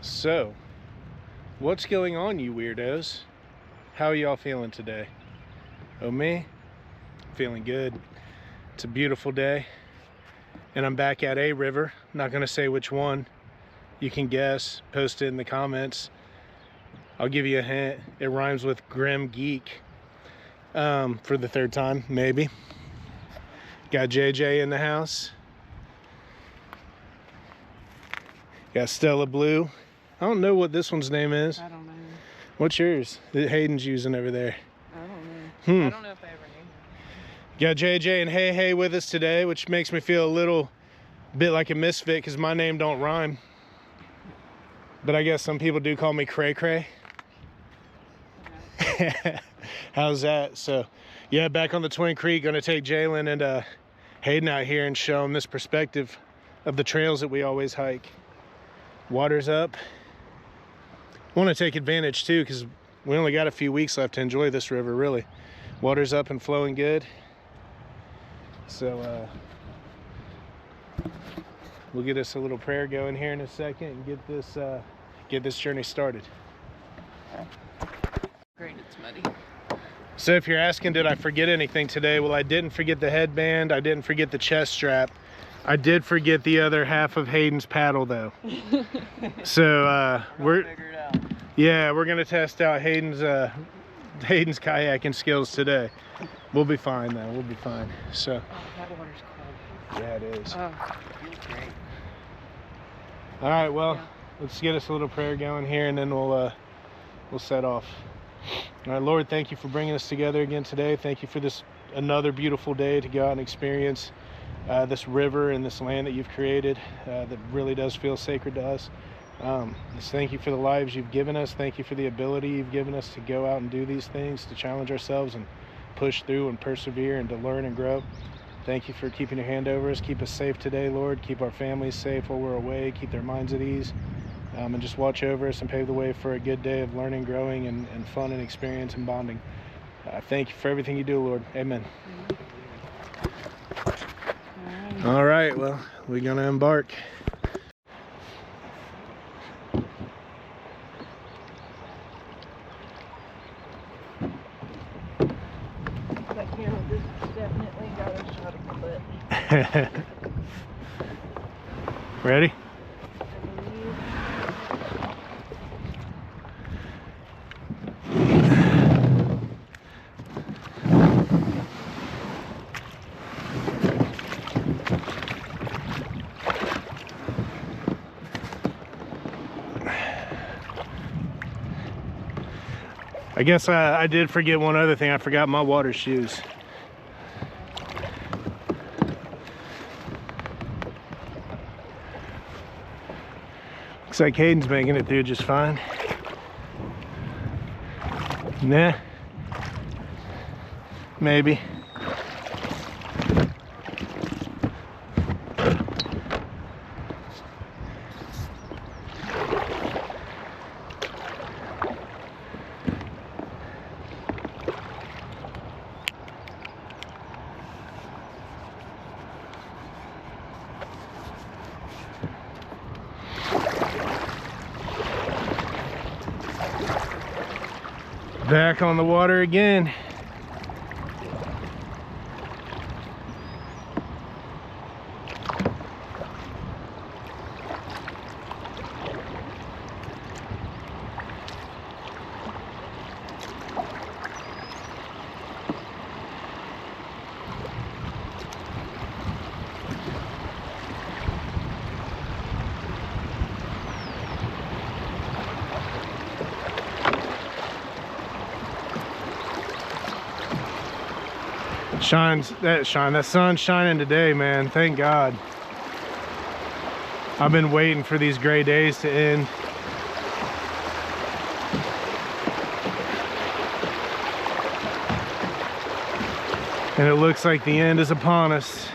So, what's going on, you weirdos? How are y'all feeling today? Oh, me? Feeling good. It's a beautiful day, and I'm back at a river. I'm not gonna say which one. You can guess, post it in the comments. I'll give you a hint. It rhymes with Grim Geek. For the third time, maybe. Got JJ in the house. Got Stella Blue. I don't know what this one's name is. I don't know. What's yours that Hayden's using over there? I don't know. I don't know if I ever knew. Got JJ and Hey with us today, which makes me feel a little bit like a misfit because my name don't rhyme. But I guess some people do call me Cray Cray. Okay. How's that? So, yeah, back on the Twin Creek, gonna take Jaelynn and Hayden out here and show them this perspective of the trails that we always hike. Water's up. Want to take advantage too because we only got a few weeks left to enjoy this river, really. Water's up and flowing good. So we'll get us a little prayer going here in a second and get this journey started. Great, it's muddy. So if you're asking, did I forget anything today? Well, I didn't forget the headband. I didn't forget the chest strap. I did forget the other half of Hayden's paddle though. So we're gonna test out Hayden's kayaking skills today. We'll be fine though. We'll be fine. So that water's cold. yeah, it is. Oh, feels great. All right, well, let's get us a little prayer going here, and then we'll set off. All right, Lord, thank you for bringing us together again today. Thank you for another beautiful day to go out and experience this river and this land that you've created that really does feel sacred to us. Just thank you for the lives you've given us. Thank you for the ability you've given us to go out and do these things, to challenge ourselves and push through and persevere and to learn and grow. Thank you for keeping your hand over us. Keep us safe today, Lord. Keep our families safe while we're away. Keep their minds at ease. And just watch over us and pave the way for a good day of learning, growing, and fun and experience and bonding. Thank you for everything you do, Lord. Amen. All right, well, we're going to embark. That camera just definitely got a shot of the butt. Ready? I guess I did forget one other thing. I forgot my water shoes. Looks like Hayden's making it through just fine. Nah. Maybe. Back on the water again. That sun's shining today, man. Thank God. I've been waiting for these gray days to end. And it looks like the end is upon us.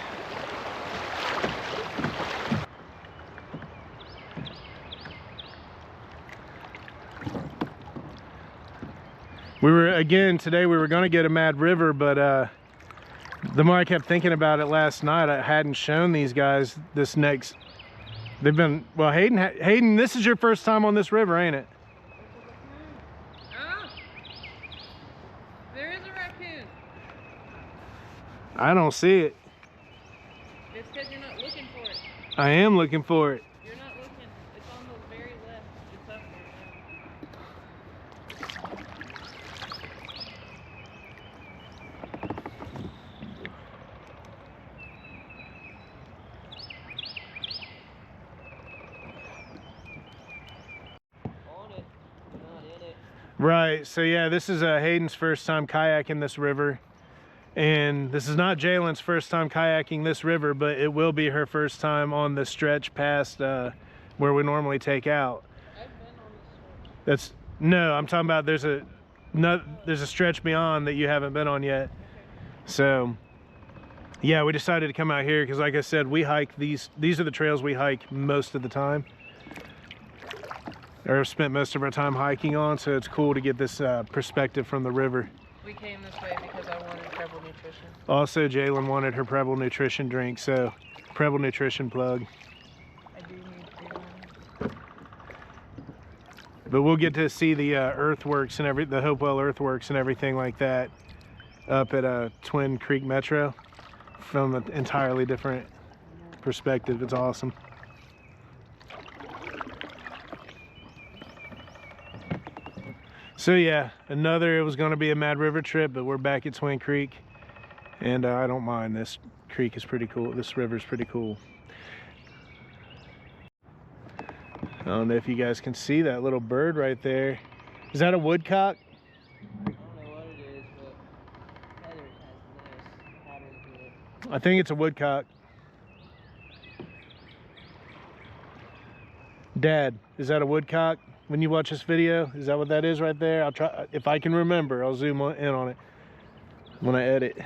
Today we were going to get a Mad River, but the more I kept thinking about it last night, I hadn't shown these guys this next They've been, well, Hayden, this is your first time on this river, ain't it? Oh, there is a raccoon. I don't see it. It's because you're not looking for it. I am looking for it. You're not looking. It's on the very left. It's up there now. On it. Not in it. Right, so yeah, this is Hayden's first time kayaking this river. And this is not Jaelynn's first time kayaking this river, but it will be her first time on the stretch past where we normally take out. I've been on this stretch. That's, no, I'm talking about there's a stretch beyond that you haven't been on yet. Okay. So yeah, we decided to come out here because, like I said, we hike these are the trails we hike most of the time, or have spent most of our time hiking on, so it's cool to get this perspective from the river. We came this way because I wanted Prebble Nutrition. Also, Jaelynn wanted her Prebble Nutrition drink, so Prebble Nutrition plug. I do need to. But we'll get to see the earthworks and the Hopewell earthworks and everything like that up at Twin Creek Metro from an entirely different perspective. It's awesome. So yeah, it was going to be a Mad River trip, but we're back at Twin Creek, and I don't mind. This creek is pretty cool. This river is pretty cool. I don't know if you guys can see that little bird right there. Is that a woodcock? I don't know what it is, but feathers has nice pattern to it. I think it's a woodcock. Dad, is that a woodcock? When you watch this video, is that what that is right there? I'll try, if I can remember, I'll zoom in on it when I edit.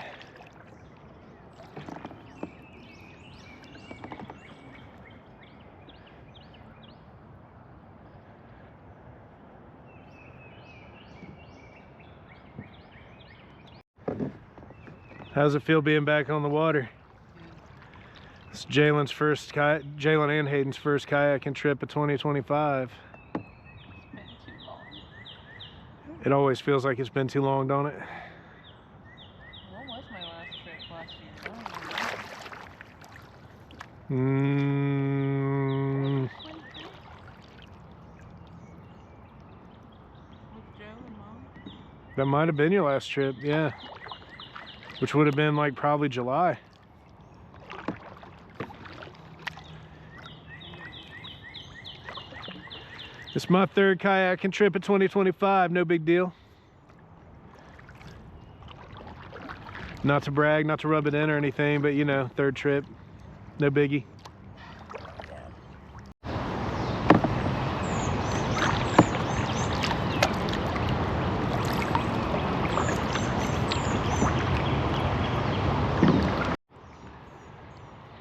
How's it feel being back on the water? It's Jaelynn and Hayden's first kayaking trip of 2025. It always feels like it's been too long, don't it? What was my last trip last year? With Joe and Mom? That might have been your last trip, yeah. Which would have been like probably July. It's my third kayaking trip of 2025, no big deal. Not to brag, not to rub it in or anything, but you know, third trip, no biggie.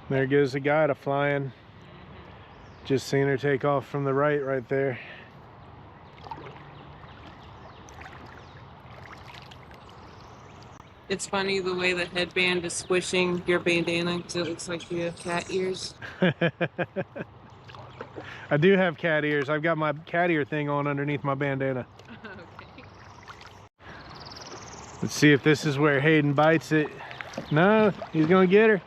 There goes the guide flying. Just seen her take off from the right there. It's funny the way the headband is squishing your bandana because it looks like you have cat ears. I do have cat ears. I've got my cat ear thing on underneath my bandana. Okay. Let's see if this is where Hayden bites it. No, he's gonna get her.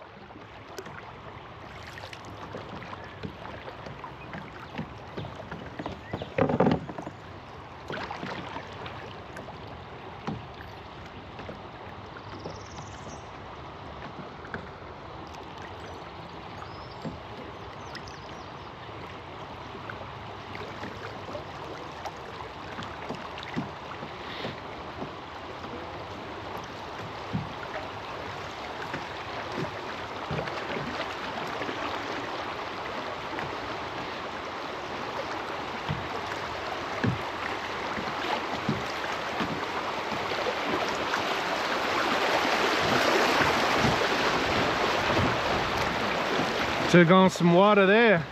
Took on some water there.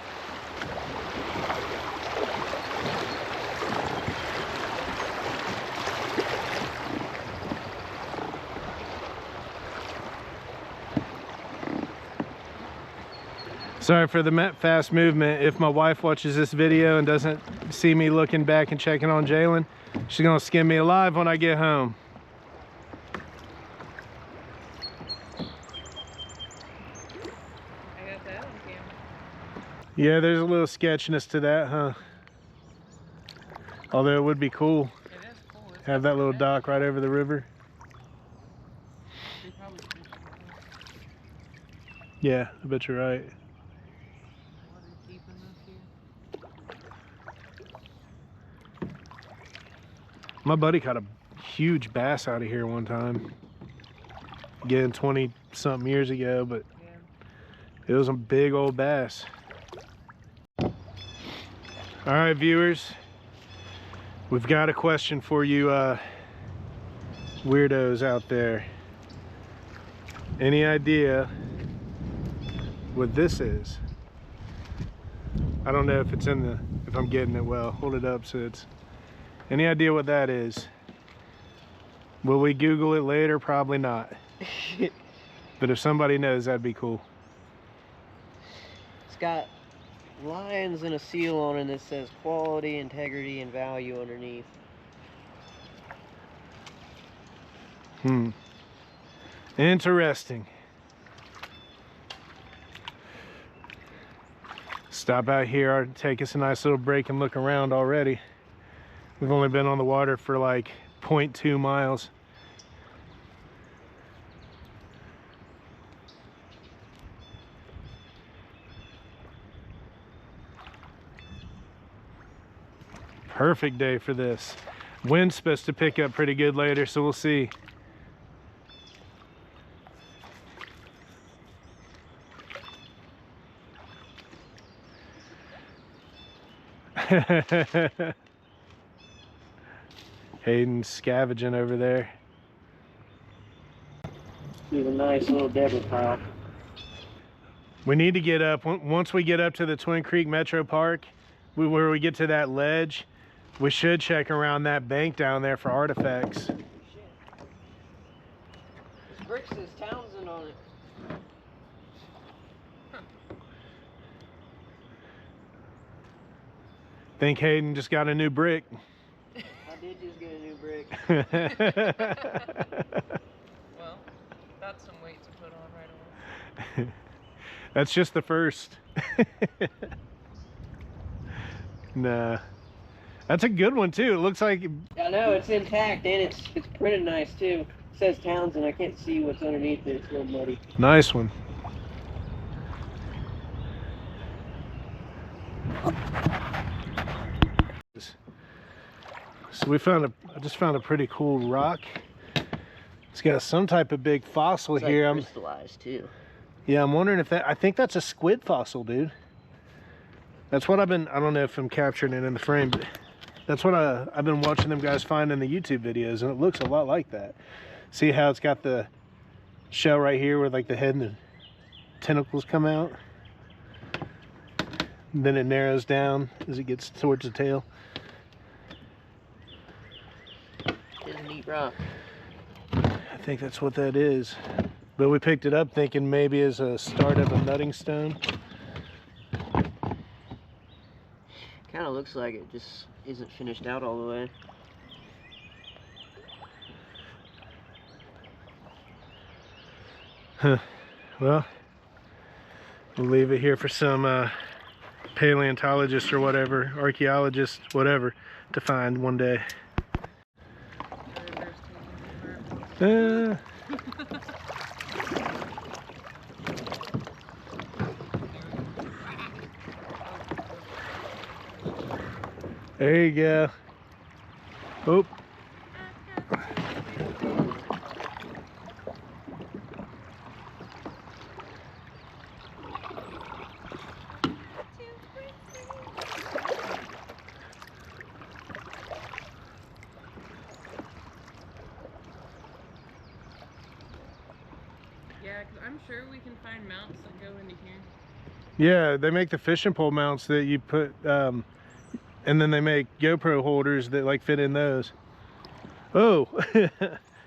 Sorry for the fast movement. If my wife watches this video and doesn't see me looking back and checking on Jaelynn, she's gonna skin me alive when I get home. I got that on camera. Yeah, there's a little sketchiness to that, huh? Although it would be cool. It is cool. It's Have that little dock right over the river. They probably fish in Yeah, I bet you're right. water deep enough here. My buddy caught a huge bass out of here one time. Again, 20-something years ago, but Yeah. it was a big old bass. All right, viewers. We've got a question for you weirdos out there. Any idea what this is? I don't know if it's in the, if I'm getting it well. Hold it up so it's, any idea what that is? Will we Google it later? Probably not. But if somebody knows, that'd be cool. It's got lions and a seal on it that says quality, integrity, and value underneath. Interesting. Stop out here, take us a nice little break and look around already. We've only been on the water for like 0.2 miles. Perfect day for this. Wind's supposed to pick up pretty good later, so we'll see. Hayden scavenging over there. There's a nice little debit pile. We need to get up, once we get up to the Twin Creek Metro Park, where we get to that ledge, we should check around that bank down there for artifacts. Shit. This brick says Townsend on it. Think Hayden just got a new brick. I did just get a new brick. Well, that's some weight to put on right away. That's just the first. Nah. That's a good one too. It looks like, I know, it's intact and it's printed nice too. It says Townsend. I can't see what's underneath it. It's a little muddy. nice one. So I just found a pretty cool rock. It's got some type of big fossil It's here. like crystallized too. Yeah, I'm wondering if that, I think that's a squid fossil, dude. That's what I don't know if I'm capturing it in the frame, but that's what I've been watching them guys find in the YouTube videos, and it looks a lot like that. See how it's got the shell right here where like the head and the tentacles come out? And then it narrows down as it gets towards the tail. It's a neat rock. I think that's what that is. But we picked it up thinking maybe as a start of a nutting stone. Kind of looks like it just isn't finished out all the way. Huh. Well, we'll leave it here for some paleontologist or whatever, archaeologist, whatever, to find one day. There you go. Oh. Yeah, 'cause I'm sure we can find mounts that go into here. Yeah, they make the fishing pole mounts that you put, and then they make GoPro holders that like fit in those. Oh,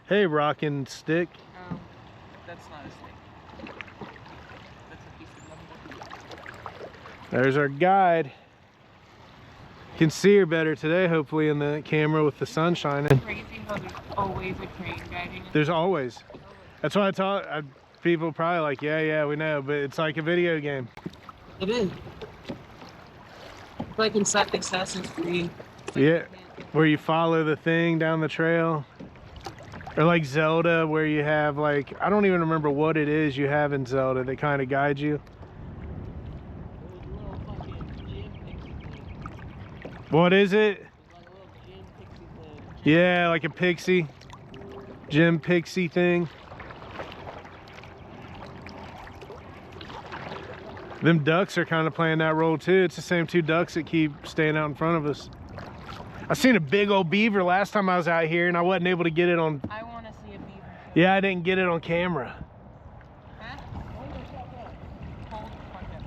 hey, rockin' stick. Oh, that's not a stick. That's a piece of lumber. There's our guide. You can see her better today, hopefully, in the camera with the sun shining. It's crazy how there's always a crane guiding us. There's always. That's why I taught people probably like, yeah, we know, but it's like a video game. It is. It's like inside Assassin's Creed. Yeah, where you follow the thing down the trail. Or like Zelda, where you have like, I don't even remember what it is you have in Zelda that kind of guides you. What is it? Yeah, like a pixie. Gem pixie thing. Them ducks are kind of playing that role too. It's the same two ducks that keep staying out in front of us. I seen a big old beaver last time I was out here and I wasn't able to get it on. I want to see a beaver. Yeah, I didn't get it on camera. Huh? Hold the fuck up.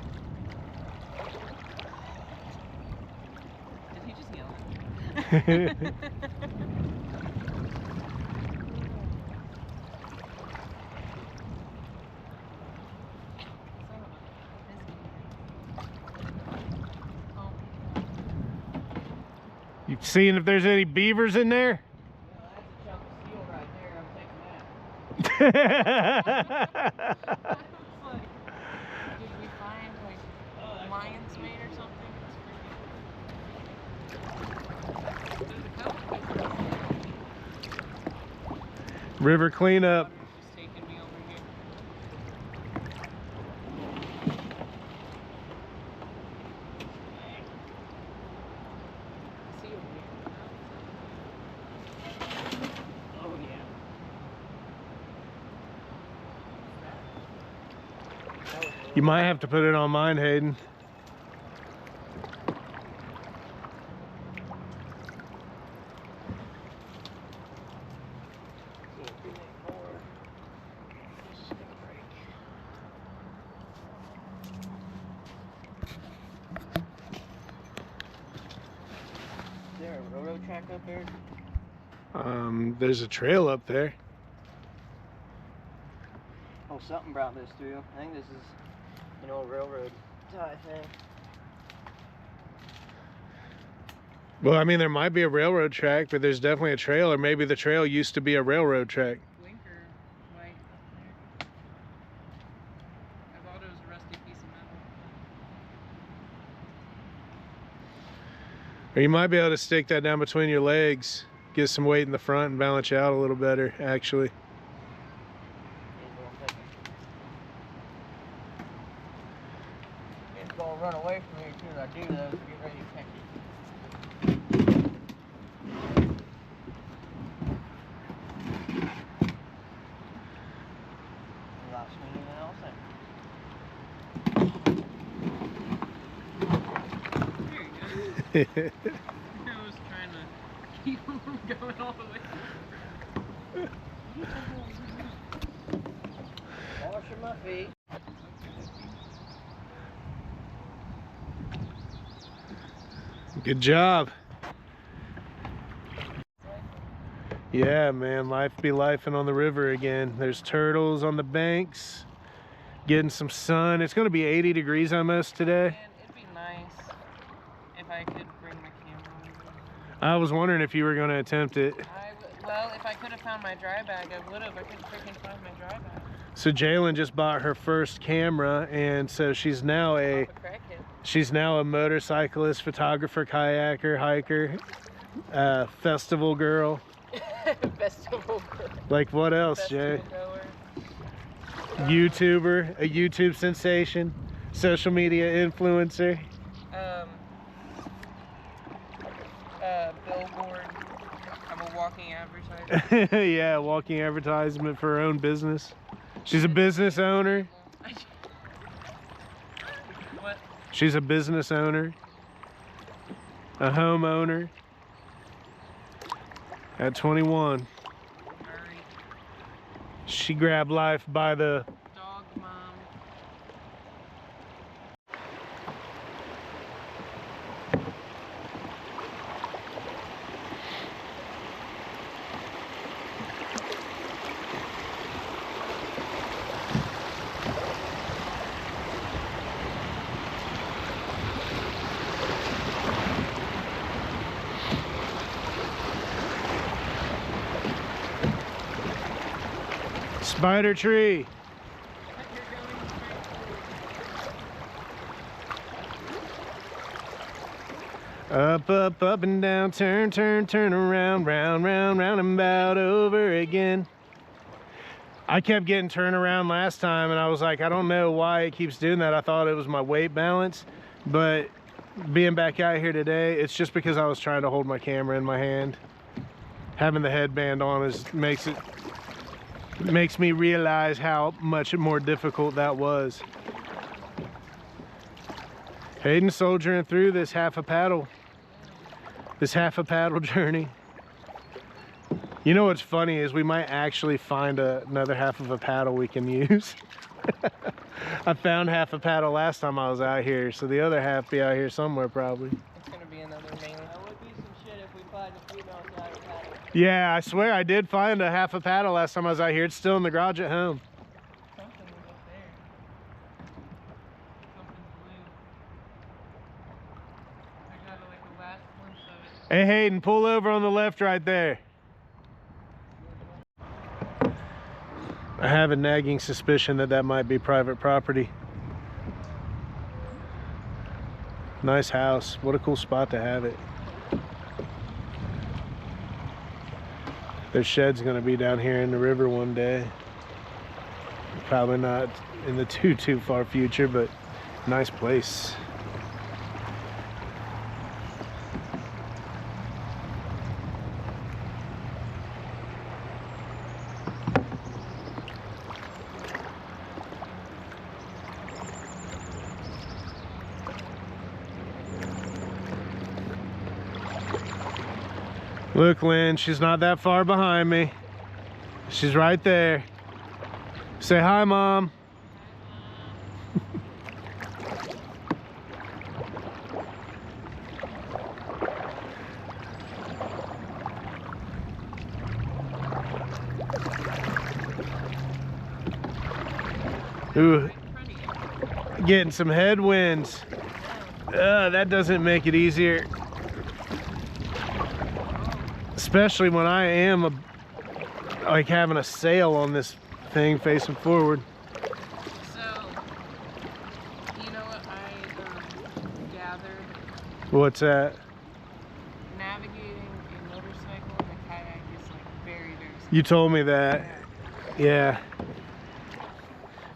Did he just yell at me? You seeing if there's any beavers in there? Yeah, that's a chunk of steel right there. I'm taking that. Did we find like lion's mane or something? There's a couple. River cleanup. Just taking me over here. See over here. Oh yeah. You might have to put it on mine, Hayden. Is there a railroad track up there? There's a trail up there. Oh, something brought this through. I think this is an old railroad tie thing. Well, I mean, there might be a railroad track, but there's definitely a trail, or maybe the trail used to be a railroad track. Blinker light up there. I thought it was a rusty piece of metal. Or you might be able to stick that down between your legs, get some weight in the front and balance you out a little better, actually. It's gonna run away from me as soon as I do those. Get ready to catch it. A lot swinging than else. There you go. I was trying to keep them from going all the way. Washing my feet. Good job. Yeah, man, life be lifing on the river again. There's turtles on the banks, getting some sun. It's gonna be 80 degrees almost today. And it'd be nice if I could bring my camera over. I was wondering if you were gonna attempt it. Well, if I could have found my dry bag, I would have. I couldn't freaking find my dry bag. So Jaelynn just bought her first camera, and so she's now a motorcyclist, photographer, kayaker, hiker, festival girl. Festival girl. Like what else, Jay? Goer. YouTuber, a YouTube sensation, social media influencer. Billboard. I'm a walking advertiser. Yeah, walking advertisement for her own business. She's a business owner. What? She's a business owner, a homeowner at 21. Alright. She grabbed life by the... Dog mom. Spider tree. Up, up, up and down, turn, turn, turn around, round, round, round and about over again. I kept getting turned around last time and I was like, I don't know why it keeps doing that. I thought it was my weight balance, but being back out here today, it's just because I was trying to hold my camera in my hand. Having the headband on makes me realize how much more difficult that was. Hayden soldiering through this half a paddle journey. You know what's funny is we might actually find another half of a paddle we can use. I found half a paddle last time I was out here, so the other half be out here somewhere probably. It's gonna be another male. That would be some shit if we find a female without a paddle. Yeah, I swear I did find a half a paddle last time I was out here. It's still in the garage at home. Something was up there. Something blue. I got like the last glimpse of it. Hey Hayden, pull over on the left right there. I have a nagging suspicion that that might be private property. Nice house. What a cool spot to have it. Their shed's gonna be down here in the river one day. Probably not in the too far future, but nice place. Look, Lynn, she's not that far behind me. She's right there. Say hi, Mom. Ooh, getting some headwinds. That doesn't make it easier. Especially when I am like having a sail on this thing facing forward. So, you know what I gathered? What's that? Navigating a motorcycle and a kayak is like very, very simple. You told me that. Yeah.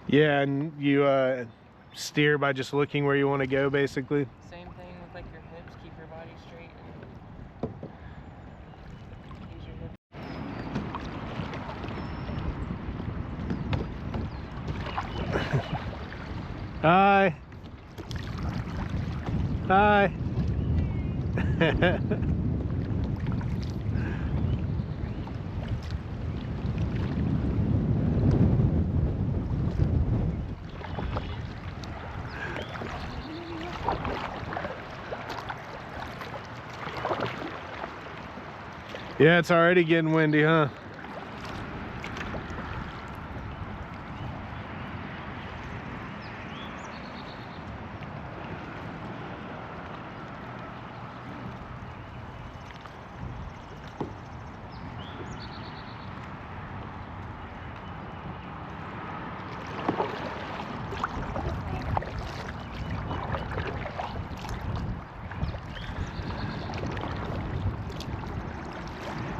Yeah, and you steer by just looking where you want to go, basically. Same thing with like your hips, keep your body straight and use your hips. Hi. Hi. Yeah, it's already getting windy, huh?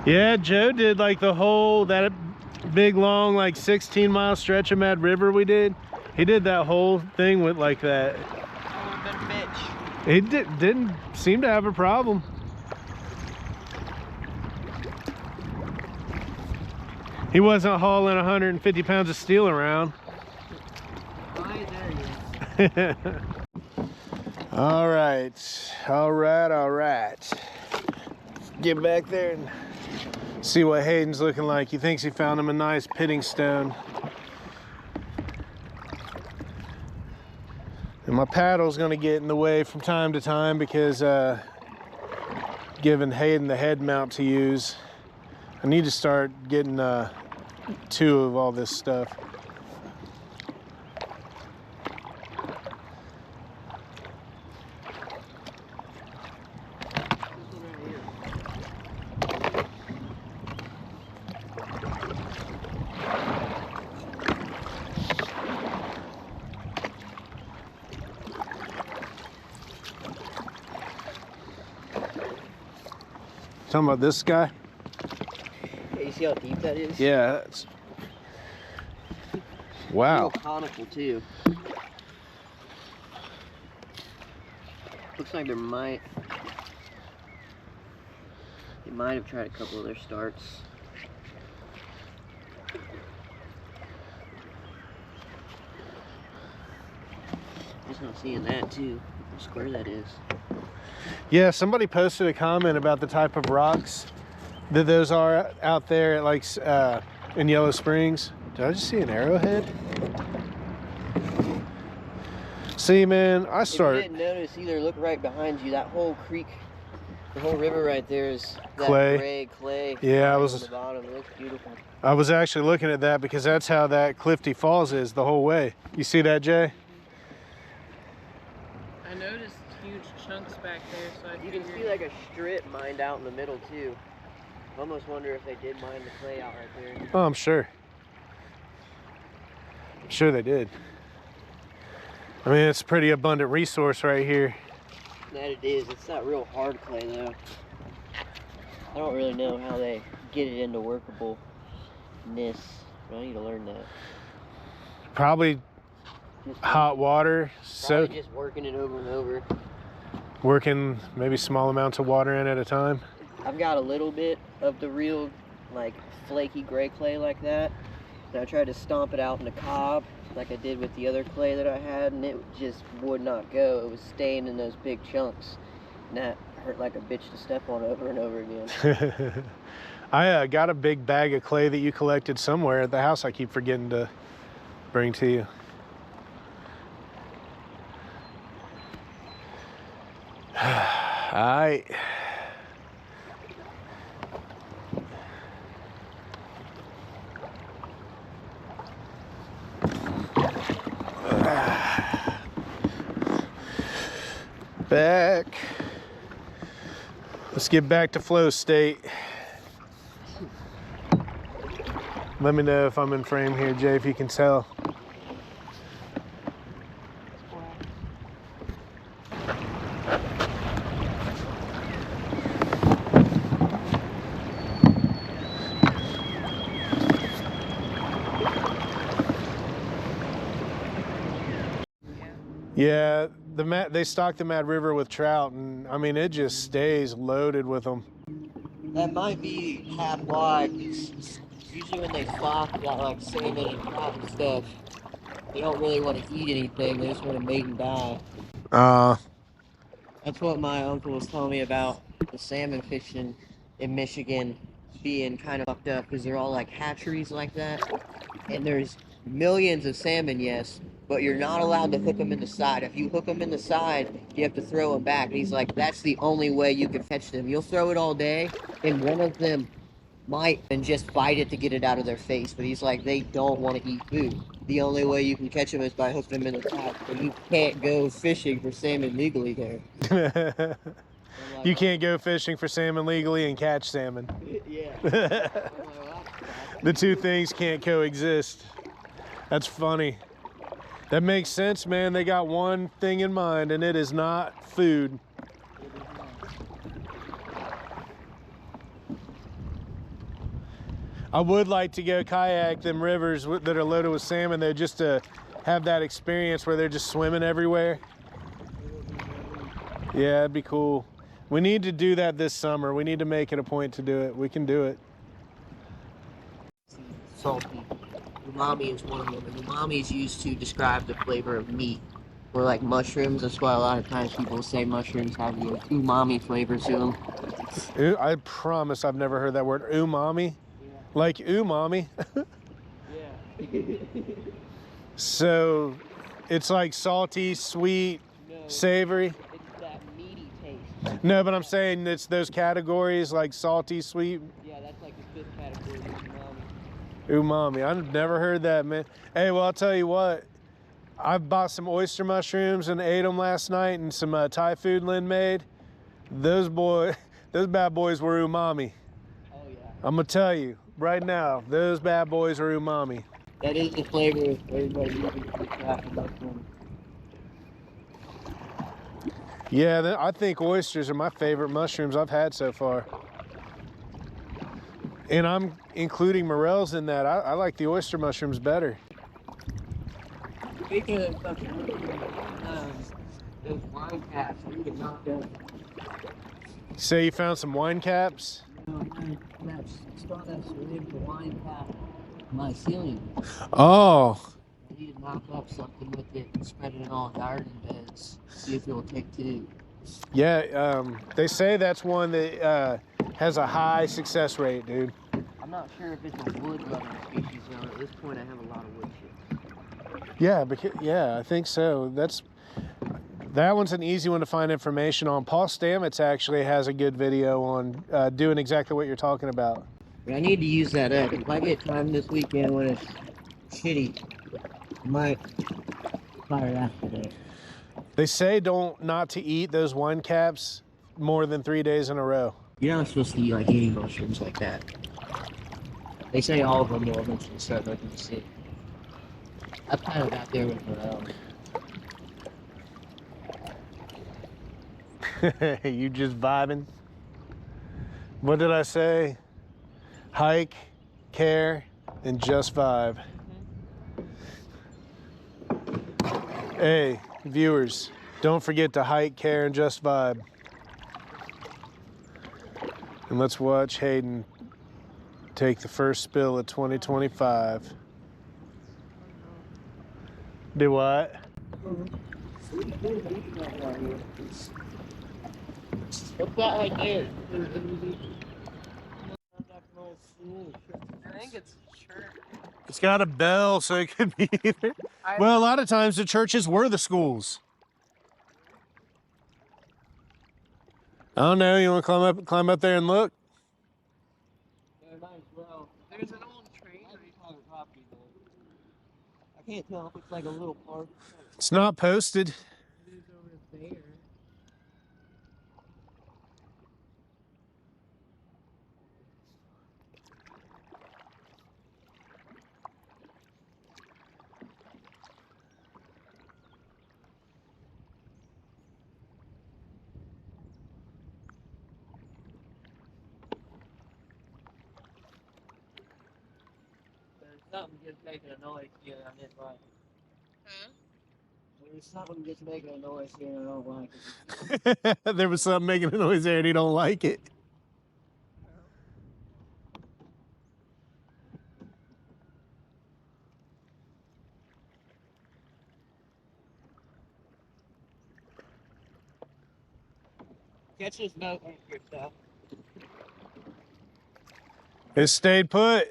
Yeah, Joe did like the whole, that big long like 16-mile stretch of Mad River we did. He did that whole thing with like that. Oh, that bitch. He didn't seem to have a problem. He wasn't hauling 150 pounds of steel around. Hi, there you go. All right. Get back there and see what Hayden's looking like. He thinks he found him a nice pitting stone. And my paddle's gonna get in the way from time to time because giving Hayden the head mount to use. I need to start getting 2 of all this stuff. Talking about this guy? Yeah, you see how deep that is? Yeah. It's... Wow. Real conical too. Looks like they might have tried a couple of their starts. Just not seeing that too. How square that is. Yeah, somebody posted a comment about the type of rocks that those are out there at like in Yellow Springs. Did I just see an arrowhead? See, man, I start. If you didn't notice either, look right behind you. That whole creek, the whole river right there is that Clay. gray clay. Yeah, I on was. the bottom. It looks beautiful. I was actually looking at that because that's how that Clifty Falls is the whole way. You see that, Jay? I noticed huge chunks back there, so I You can see like a strip mined out in the middle too. I almost wonder if they did mine the clay out right there. Oh, I'm sure. I'm sure they did. I mean, it's a pretty abundant resource right here. That it is. It's not real hard clay though. I don't really know how they get it into workableness, but I need to learn that. Probably Just hot water, so probably just working it over and over. working maybe small amounts of water in at a time. I've got a little bit of the real, like, flaky gray clay like that. And I tried to stomp it out in the cob, like I did with the other clay that I had, and it just would not go. It was staying in those big chunks. And that hurt like a bitch to step on over and over again. I got a big bag of clay that you collected somewhere at the house I keep forgetting to bring to you. Alright. Back. Let's get back to flow state. Let me know if I'm in frame here, Jay, if you can tell. Yeah, they stock the Mad River with trout, and I mean, it just stays loaded with them. That might be half why, 'cause usually when they stock got like salmon and trout and stuff, they don't really want to eat anything, they just want to mate and die. That's what my uncle was telling me about the salmon fishing in Michigan being kind of fucked up, because they're all like hatcheries like that, and there's millions of salmon, yes, but you're not allowed to hook them in the side. If you hook them in the side, you have to throw them back. And he's like, that's the only way you can catch them. You'll throw it all day, and one of them might and just fight it to get it out of their face. But he's like, they don't want to eat food. The only way you can catch them is by hooking them in the side. So you can't go fishing for salmon legally there. You can't go fishing for salmon legally and catch salmon. Yeah. The two things can't coexist. That's funny. That makes sense, man. They got one thing in mind, and it is not food. I would like to go kayak them rivers that are loaded with salmon, though, just to have that experience where they're just swimming everywhere. Yeah, it'd be cool. We need to do that this summer. We need to make it a point to do it. We can do it. Salty. Umami is one of them. And umami is used to describe the flavor of meat. Or like mushrooms. That's why a lot of times people say mushrooms have the umami flavor to them. I promise I've never heard that word. Umami? Yeah. Like umami? Yeah. So it's like salty, sweet, savory? It's that meaty taste. No, but I'm saying it's those categories like salty, sweet. Yeah, that's like the fifth category of umami. Umami. I've never heard that, man. Hey, well, I'll tell you what. I bought some oyster mushrooms and ate them last night, and some Thai food Lynn made. Those bad boys were umami. Oh yeah. I'm gonna tell you right now, those bad boys are umami. That is the flavor everybody uses for craft mushroom. Yeah, I think oysters are my favorite mushrooms I've had so far. And I'm including morels in that. I like the oyster mushrooms better. Speaking of fucking those wine caps, we get knocked up. Say you found some wine caps? No, that's stardust within the wine cap on my ceiling. Oh. I need to knock up something with it and spread it on garden beds. See if it will take two. Yeah, they say that's one that has a high success rate, dude. I'm not sure if it's a wood-loving species though. At this point, I have a lot of wood chips. Yeah, yeah, I think so. That one's an easy one to find information on. Paul Stamets actually has a good video on doing exactly what you're talking about. I need to use that up. If I get time this weekend when it's shitty, I might fire it after today. They say not to eat those wine caps more than 3 days in a row. You're not supposed to eat like eating mushrooms like that. They say all of them will eventually start making you sick. I've kind of got there with my own. You just vibing? What did I say? Hike, care, and just vibe. Hey, viewers, don't forget to hike, care, and just vibe. And let's watch Hayden take the first spill of 2025. Do what? What's that right there? I think it's church. It's got a bell, so it could be either. Well, a lot of times the churches were the schools. I don't know. You want to climb up there and look? Yeah, might as well. There's an old train. Property though. I can't tell if it's like a little park. It's not posted. It is over there. Something just making a noise here and I didn't like it. Huh? There's something just making a noise here and I don't like it. There was something making a noise there and he don't like it. Catch this boat and yourself. It stayed put.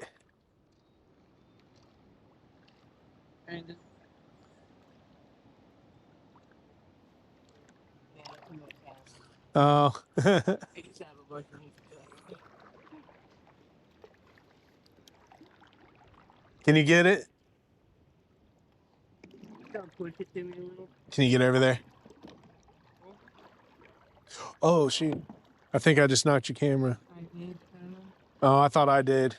And just... Yeah, too much fast. Oh. I just have a bunch of Can you get it? push it to me a little. Can you get over there? Oh, shoot. I think I just knocked your camera. I did, kind of. Oh, I thought I did.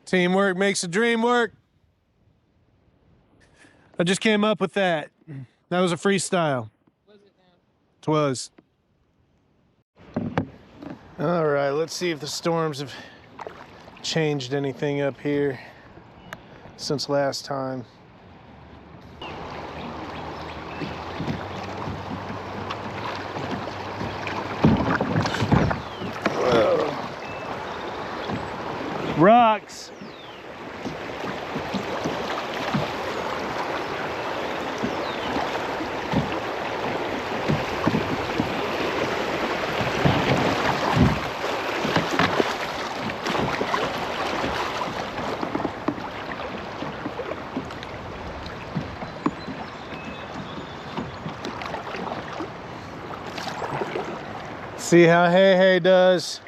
Teamwork makes the dream work. I just came up with that. That was a freestyle. Was it now? It was. All right, let's see if the storms have changed anything up here since last time. Whoa. Rocks. See how Hey does.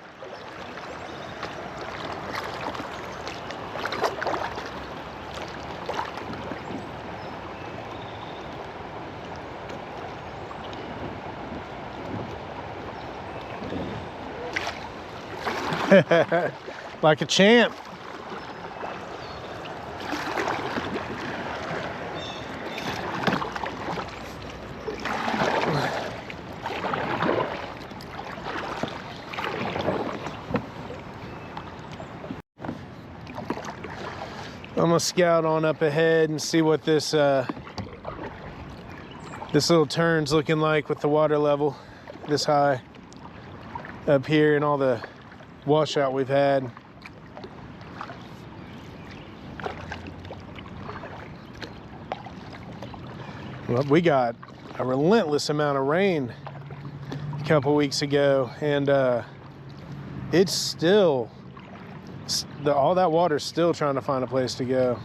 Like a champ. I'm gonna scout on up ahead and see what this this little turn's looking like with the water level this high up here and all the washout we've had. Well, we got a relentless amount of rain a couple weeks ago, and it's still, all that water's still trying to find a place to go.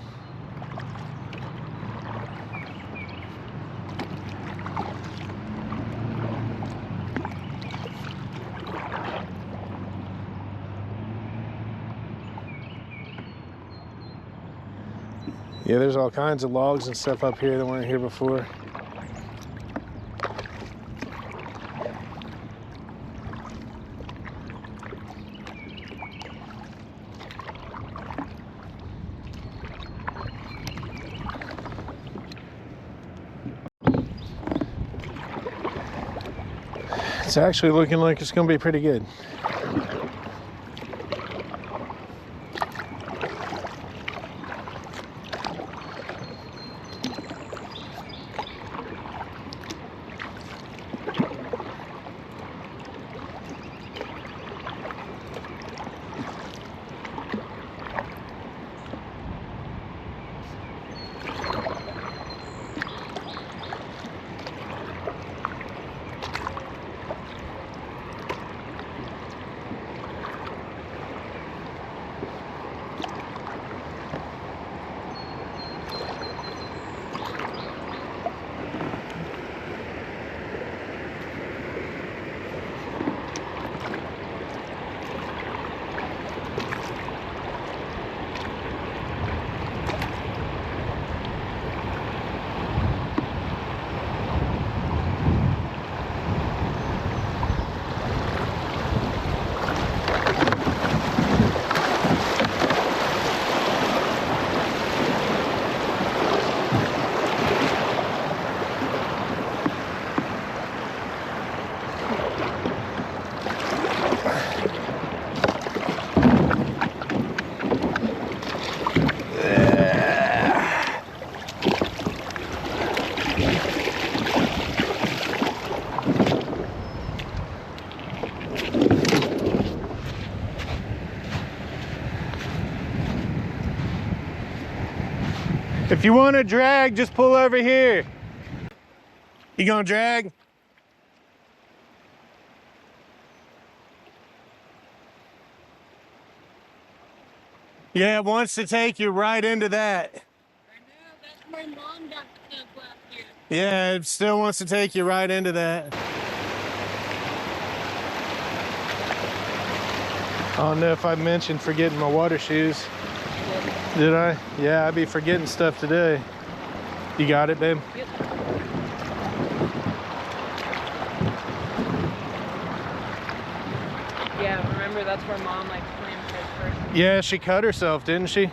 Yeah, there's all kinds of logs and stuff up here that weren't here before. It's actually looking like it's going to be pretty good. If you want to drag, just pull over here. You gonna drag? Yeah, it wants to take you right into that. I know, that's where Mom got stuck last year. Yeah, it still wants to take you right into that. I don't know if I mentioned forgetting my water shoes. Did I? Yeah, I'd be forgetting stuff today. You got it, babe? Yep. Yeah, remember that's where Mom like slammed head first. Yeah, she cut herself, didn't she? Huh?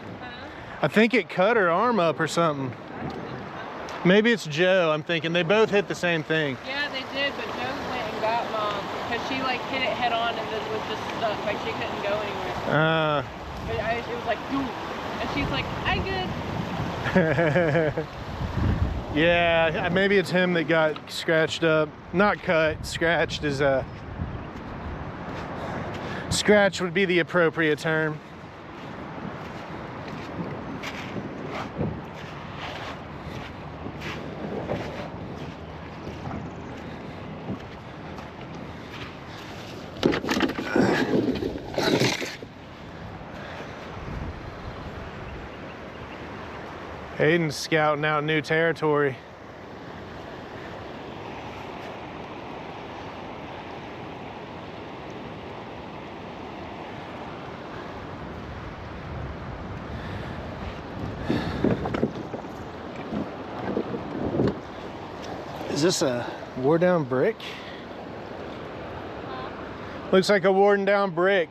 I think it cut her arm up or something. I don't think so. Maybe it's Joe, I'm thinking. They both hit the same thing. Yeah, they did, but Joe went and got Mom because she like hit it head on and then was just stuck. Like she couldn't go anywhere. But it was like, boom. And she's like, I good. Yeah, maybe it's him that got scratched up. Not cut, scratched is a... Scratch would be the appropriate term. Hayden's scouting out new territory. Is this a wore down brick? Looks like a worn down brick.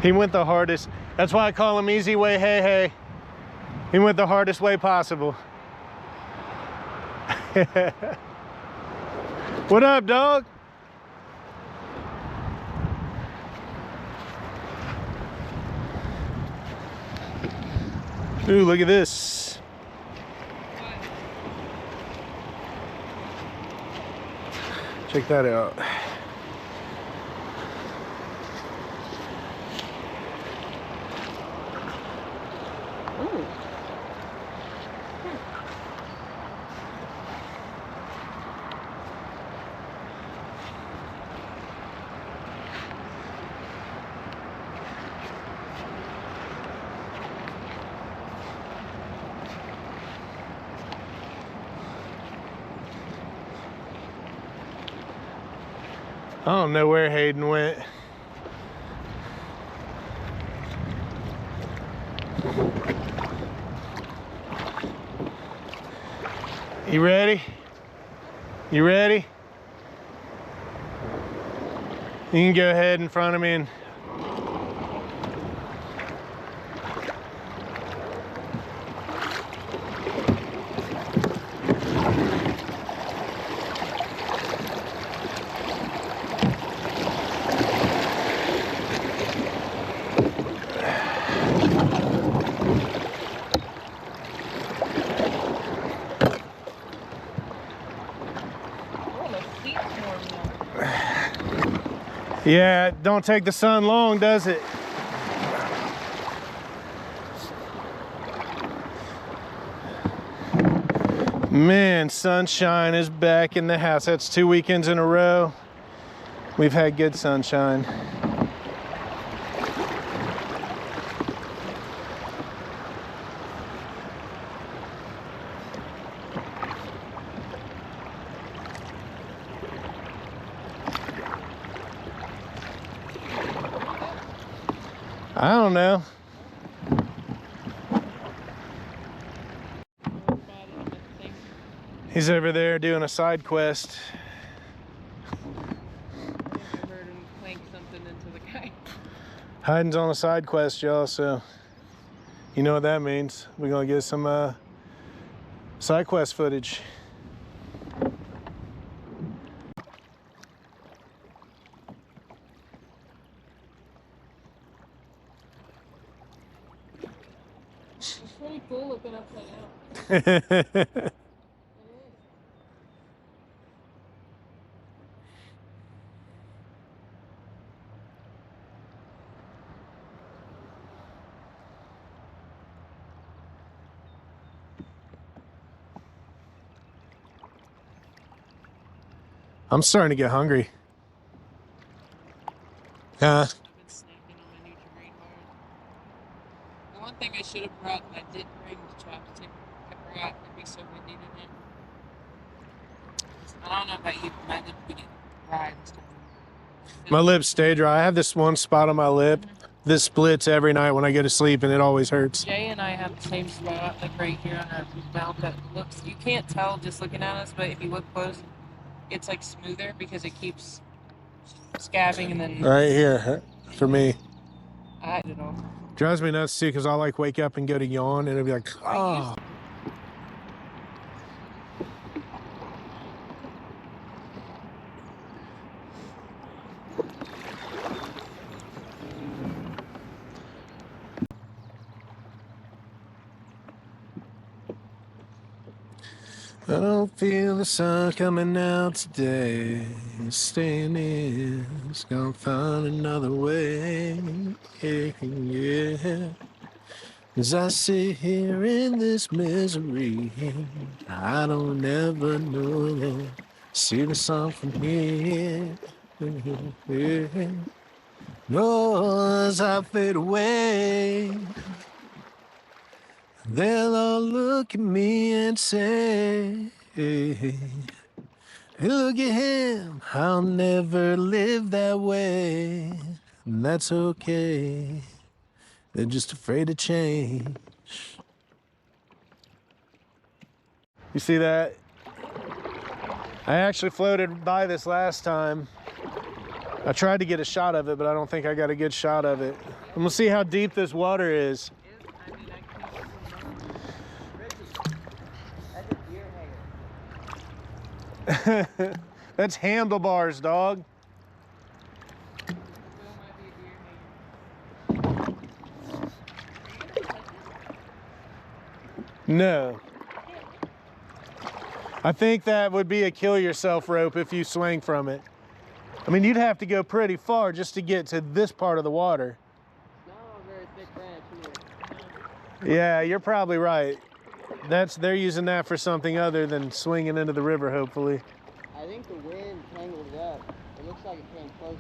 He went the hardest. That's why I call him Easy Way Hey Hey. He went the hardest way possible. What up, dog? Ooh, look at this. Check that out. Ooh. I don't know where Hayden went. You ready? You ready? You can go ahead in front of me and yeah, it don't take the sun long, does it? Man, sunshine is back in the house. That's 2 weekends in a row. We've had good sunshine. I don't know. He's over there doing a side quest. I heard him clank something into the guy. Hayden's on a side quest, y'all, so you know what that means. We're gonna get some side quest footage. It's pretty cool looking upside down. I'm starting to get hungry. Huh? I've been snacking on my Nutri-Grain bars. The one thing I should have brought and I didn't bring the chopstick. I forgot it'd be so windy today. I don't know about you, but my lips would get dry and stuff. My lips stay dry. I have this one spot on my lip. This splits every night when I go to sleep and it always hurts. Jay and I have the same spot, like right here on our mouth that looks, you can't tell just looking at us, but if you look close, it's like smoother because it keeps scabbing and then... Right here, for me. I don't know. Drives me nuts too because I'll like wake up and go to yawn and it'll be like, oh. I don't feel the sun coming out today. Staying in, it's gonna find another way. Yeah. As I sit here in this misery, I don't ever know that. See the sun from here. No, as I fade away, They'll all look at me and say, hey, look at him, I'll never live that way. And that's okay. They're just afraid to change. You see that? I actually floated by this last time. I tried to get a shot of it, but I don't think I got a good shot of it. I'm gonna see how deep this water is. That's handlebars, dog. No. I think that would be a kill yourself rope if you swing from it. I mean, you'd have to go pretty far just to get to this part of the water. It's not a very thick branch either. Yeah, you're probably right. They're using that for something other than swinging into the river, hopefully. I think the wind tangled it up. It looks like it came closer.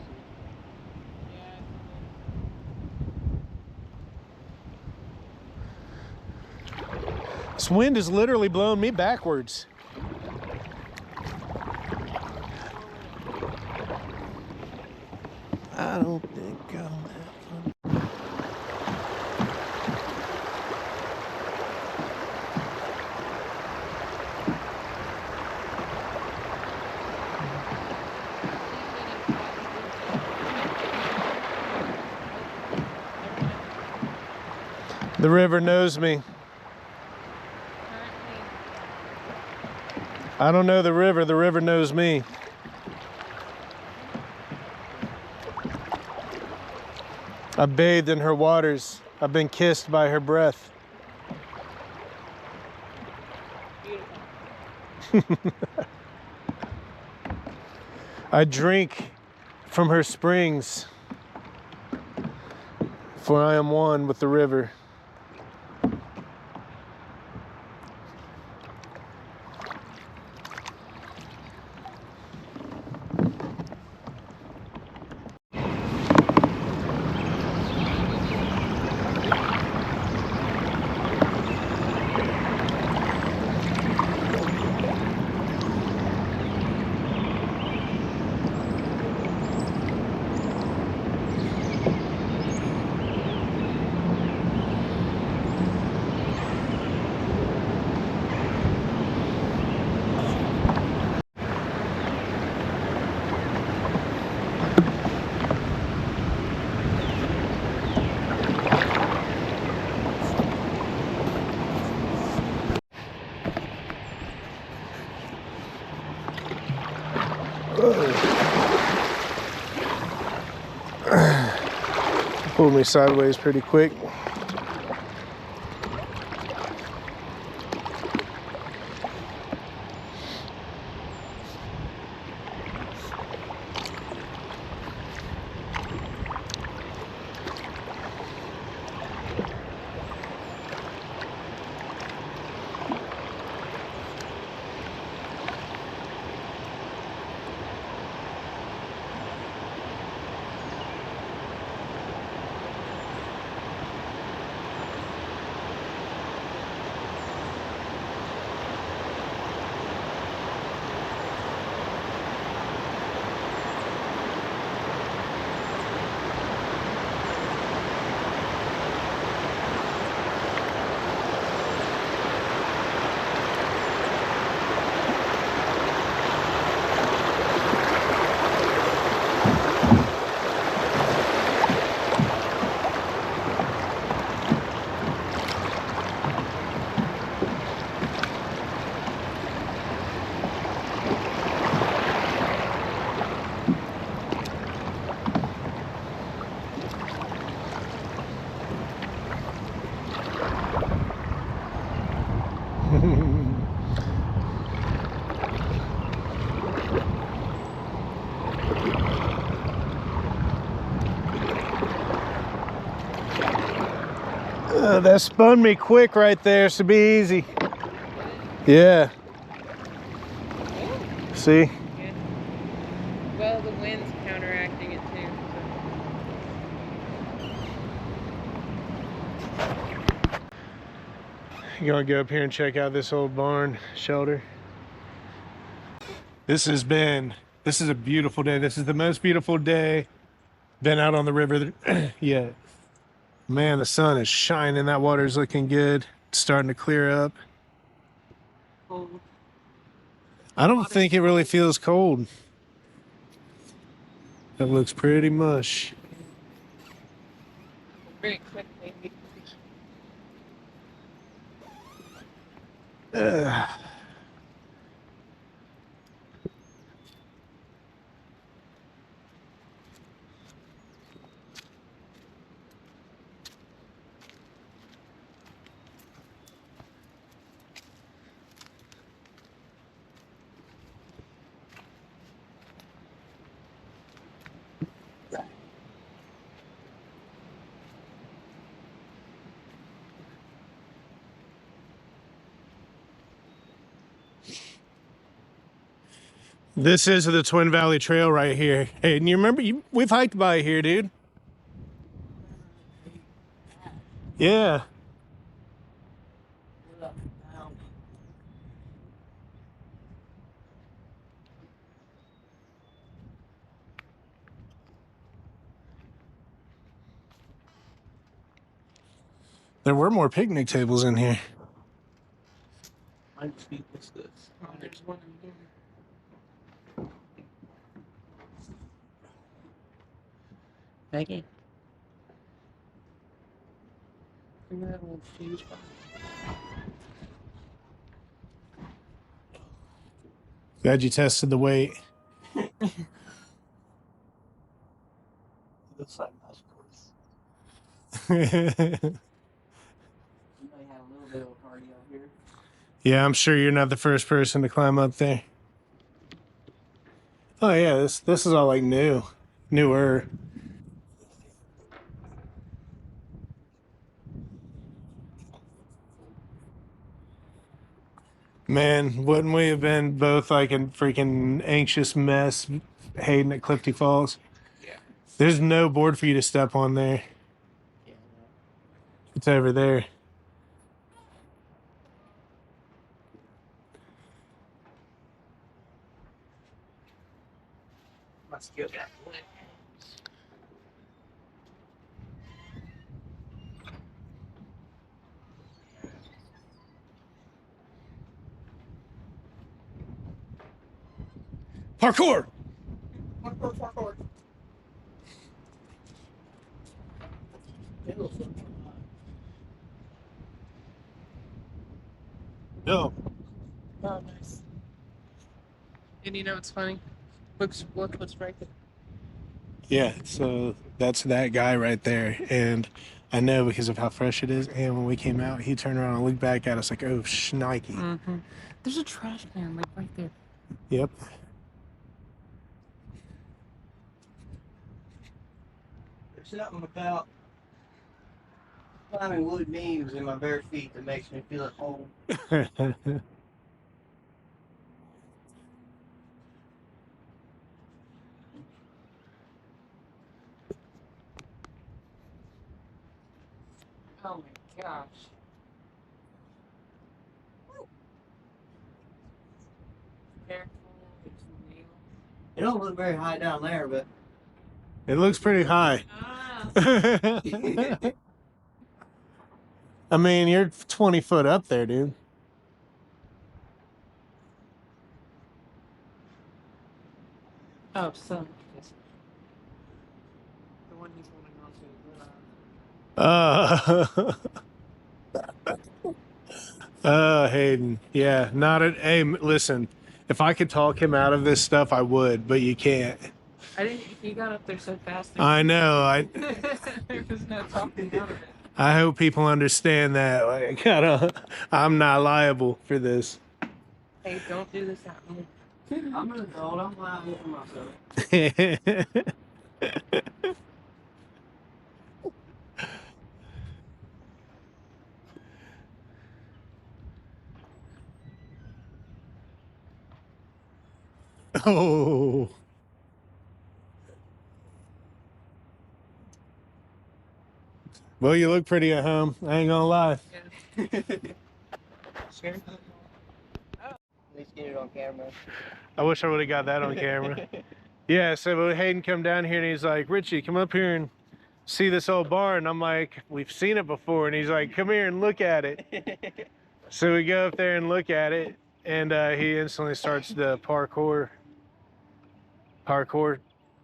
This wind is literally blowing me backwards. I don't think I'm that fun. The river knows me. I don't know the river knows me. I've bathed in her waters. I've been kissed by her breath. I drink from her springs, for I am one with the river. Pulled me sideways pretty quick. That spun me quick right there, so be easy. Yeah. See? Yeah. Well, the wind's counteracting it too. You gonna go up here and check out this old barn shelter? This is a beautiful day. This is the most beautiful day been out on the river yet. Man, the sun is shining. That water's looking good. It's starting to clear up. Cold. I don't think it really feels cold. That looks pretty mush. Very quick, maybe. This is the Twin Valley Trail right here. Hey, and you remember, we've hiked by here, dude. Yeah. There were more picnic tables in here. What's this? Oh, there's one in here. Maggie. Bring that old fuse box. Glad you tested the weight. Looks like muscles. You might have a little bit of cardio here. Yeah, I'm sure you're not the first person to climb up there. Oh yeah, this is all like newer. Man, wouldn't we have been both like a freaking anxious mess, Hayden at Clifty Falls? Yeah. There's no board for you to step on there. Yeah. It's over there. Must go that way. Parkour! Parkour. No. Oh, nice. And you know what's funny? Look what's right there. Yeah, so that's that guy right there. And I know because of how fresh it is. And when we came out, he turned around and looked back at us like, oh, shnikey. Mm-hmm. There's a trash can like right there. Yep. There's something about climbing wood beams in my bare feet that makes me feel at home. Oh my gosh. Careful, it's a nail. It don't look very high down there, but It looks pretty high. Ah. I mean, you're 20 foot up there, dude. Oh, son. The one he's holding on to. Hayden. Yeah, not at. Hey, listen, if I could talk him out of this stuff, I would, but you can't. I didn't. He got up there so fast. I know. There was no talking out of it. I hope people understand that. Like, I'm not liable for this. Hey, don't do this at home. I'm an adult. I'm liable for myself. Oh. Well, you look pretty at home. I ain't gonna lie. Yeah. At least get it on camera. I wish I would have got that on camera. Yeah, so Hayden come down here and he's like, Richie, come up here and see this old barn. I'm like, we've seen it before. And he's like, come here and look at it. So we go up there and look at it, and he instantly starts the parkour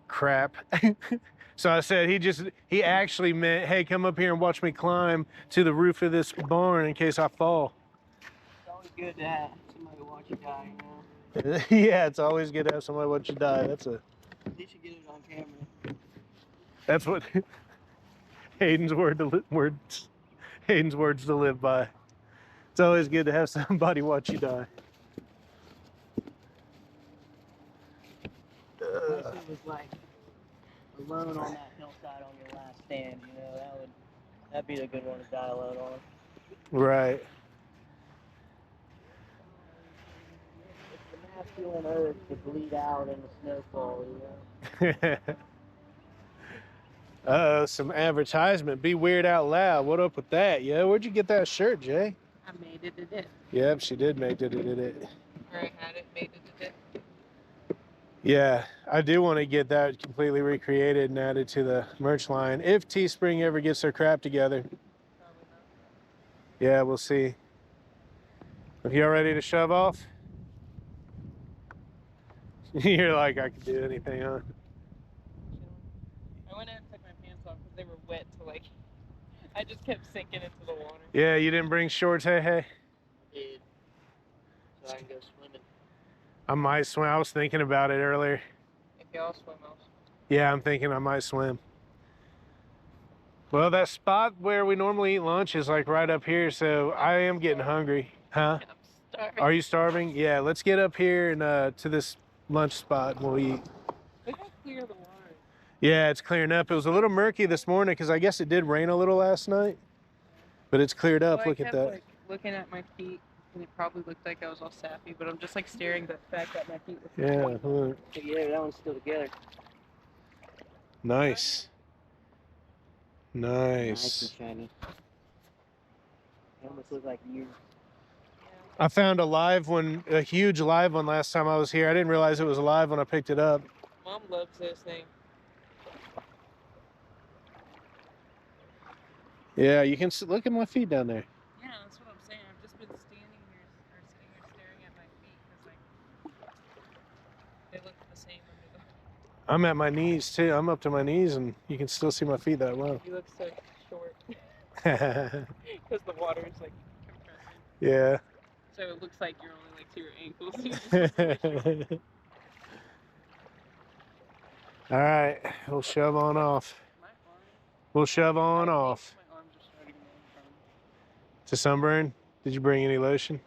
crap. So I said he actually meant, hey, come up here and watch me climb to the roof of this barn in case I fall. It's always good to have somebody watch you die, you know? Yeah, it's always good to have somebody watch you die. At least you get it on camera. That's what Hayden's words to live by. It's always good to have somebody watch you die. Unless it was like alone on that hillside on your last stand, you know, that'd be the good one to die alone on. Right. It's the masculine urge to bleed out in the snowfall, you know. Uh-oh, some advertisement. Be weird out loud. What up with that? Yeah, where'd you get that shirt, Jay? I made it, did it. Yep, she did make it. Or I had it, made it, did it. Yeah, I do want to get that completely recreated and added to the merch line if Teespring ever gets their crap together. Probably not. Yeah, we'll see. If y'all ready to shove off? You're like, I could do anything, huh? I went ahead and took my pants off because they were wet to like, I just kept sinking into the water. Yeah, you didn't bring shorts, hey? I did. So I can go swimming. I might swim. I was thinking about it earlier. If y'all swim, I'll swim. Yeah, I'm thinking I might swim. Well, that spot where we normally eat lunch is like right up here, so I am getting hungry. Huh? I'm starving. Are you starving? Yeah, let's get up here and to this lunch spot and we'll eat. Look how clear the water is. Yeah, it's clearing up. It was a little murky this morning because I guess it did rain a little last night, but it's cleared up. Well, Look I at kept, that. like, looking at my feet, and it probably looked like I was all sappy, but I'm just like staring at the fact that my feet were Yeah, look. Yeah, that one's still together. Nice. Nice Nice. and shiny. They almost look like you. I found a live one, a huge live one last time I was here. I didn't realize it was alive when I picked it up. Mom loves this thing. Yeah, you can look at my feet down there. Yeah, that's what I'm saying. I've just been standing here or sitting here staring at my feet because like they look the same under the. I'm at my knees too. I'm up to my knees and you can still see my feet that low. You look so short because the water is like compressing. Yeah. So it looks like you're only like to your ankles. You just All right, we'll shove on off. my arm. We'll shove on off. My arms are starting to To sunburn? Did you bring any lotion?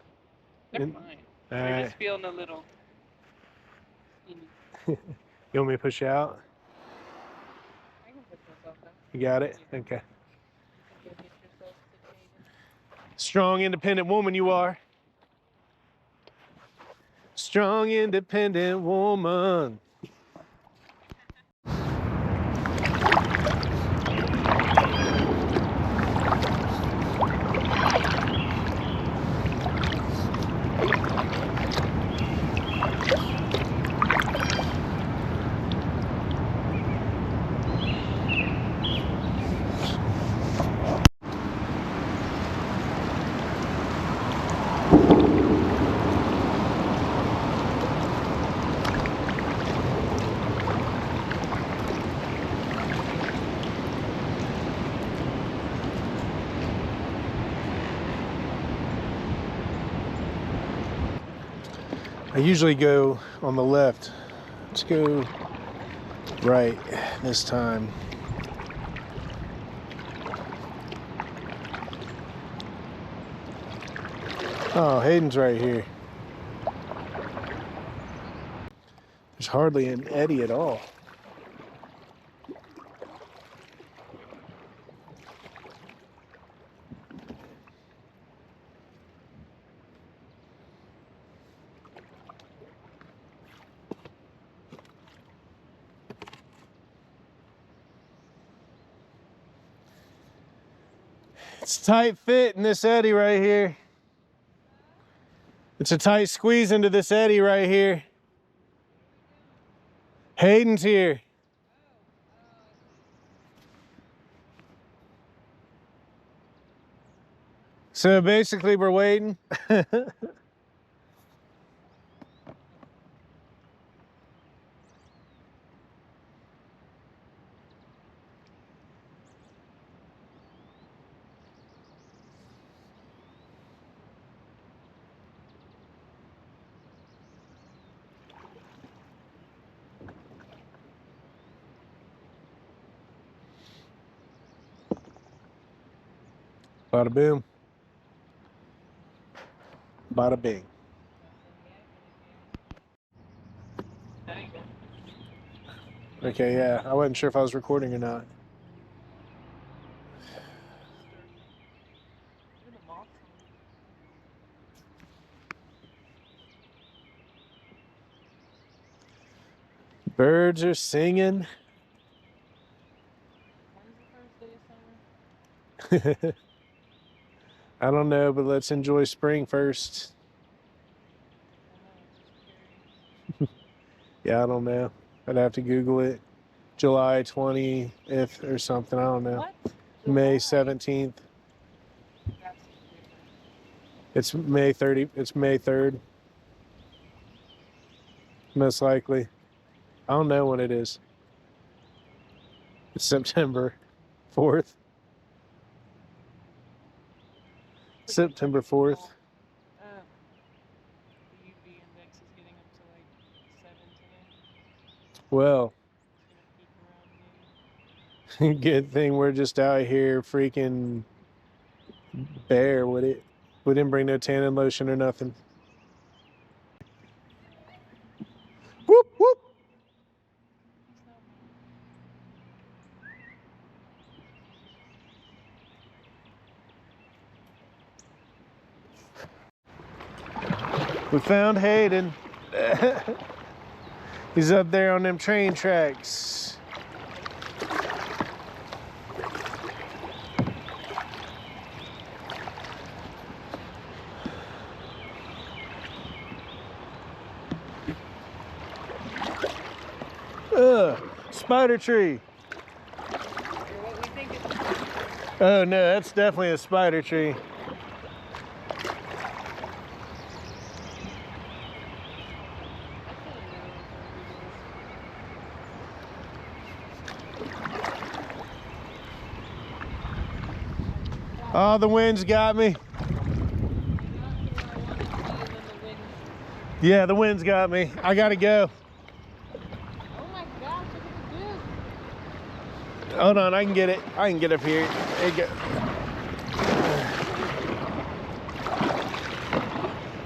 Never In- mind. All We're right. just feeling a little skinny. You want me to push you out? I can push myself down. You got it? Okay. You can go get yourself situated. Strong, independent woman you are. Strong, independent woman. I usually go on the left. Let's go right this time. Oh, Hayden's right here. There's hardly an eddy at all. It's tight fit in this eddy right here. It's a tight squeeze into this eddy right here. Hayden's here. So basically we're waiting. Bada boom. Bada bing. Okay, yeah. I wasn't sure if I was recording or not. Birds are singing. When's the first day of summer? I don't know, but let's enjoy spring first. Yeah, I don't know. I'd have to Google it. July 20th or something. I don't know. What? May July? 17th. That's It's May 30. It's May 3rd. Most likely. I don't know when it is. It's September 4th. September 4th. The UV index is getting up to like 7 today. Well, It's gonna peak around good thing we're just out here freaking bare with it. We didn't bring no tanning lotion or nothing. Whoop, whoop. We found Hayden. He's up there on them train tracks. Spider tree. What we think is Oh no, that's definitely a spider tree. Oh, the wind's got me. Yeah, the wind's got me. I gotta go. Oh my gosh, look at the dude. Hold on, I can get it. I can get up here. There you go.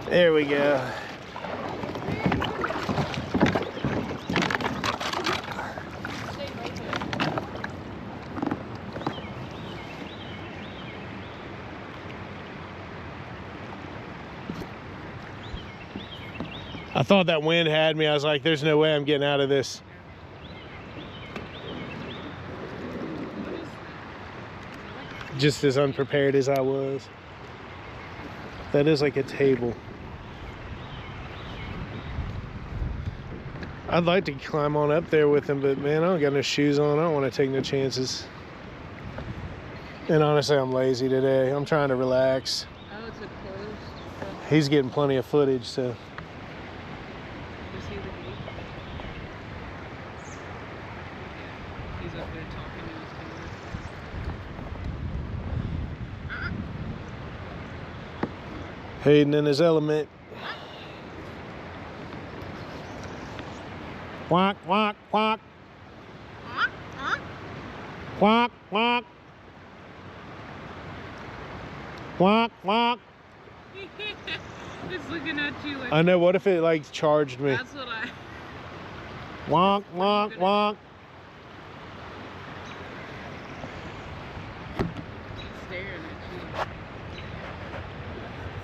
There we go. Stay right there. I thought that wind had me. I was like, there's no way I'm getting out of this. Just as unprepared as I was. That is like a table. I'd like to climb on up there with him, but man, I don't got no shoes on. I don't want to take no chances. And honestly, I'm lazy today. I'm trying to relax. Oh, it's a closed. He's getting plenty of footage, so. You see the gate? He's up there talking to his camera. Hayden in his element. Quack, quack, quack. Quack, quack. Quack, quack. It's looking at you like. I know, what if it like charged me? That's what I. Quack, quack, quack. He's staring at you.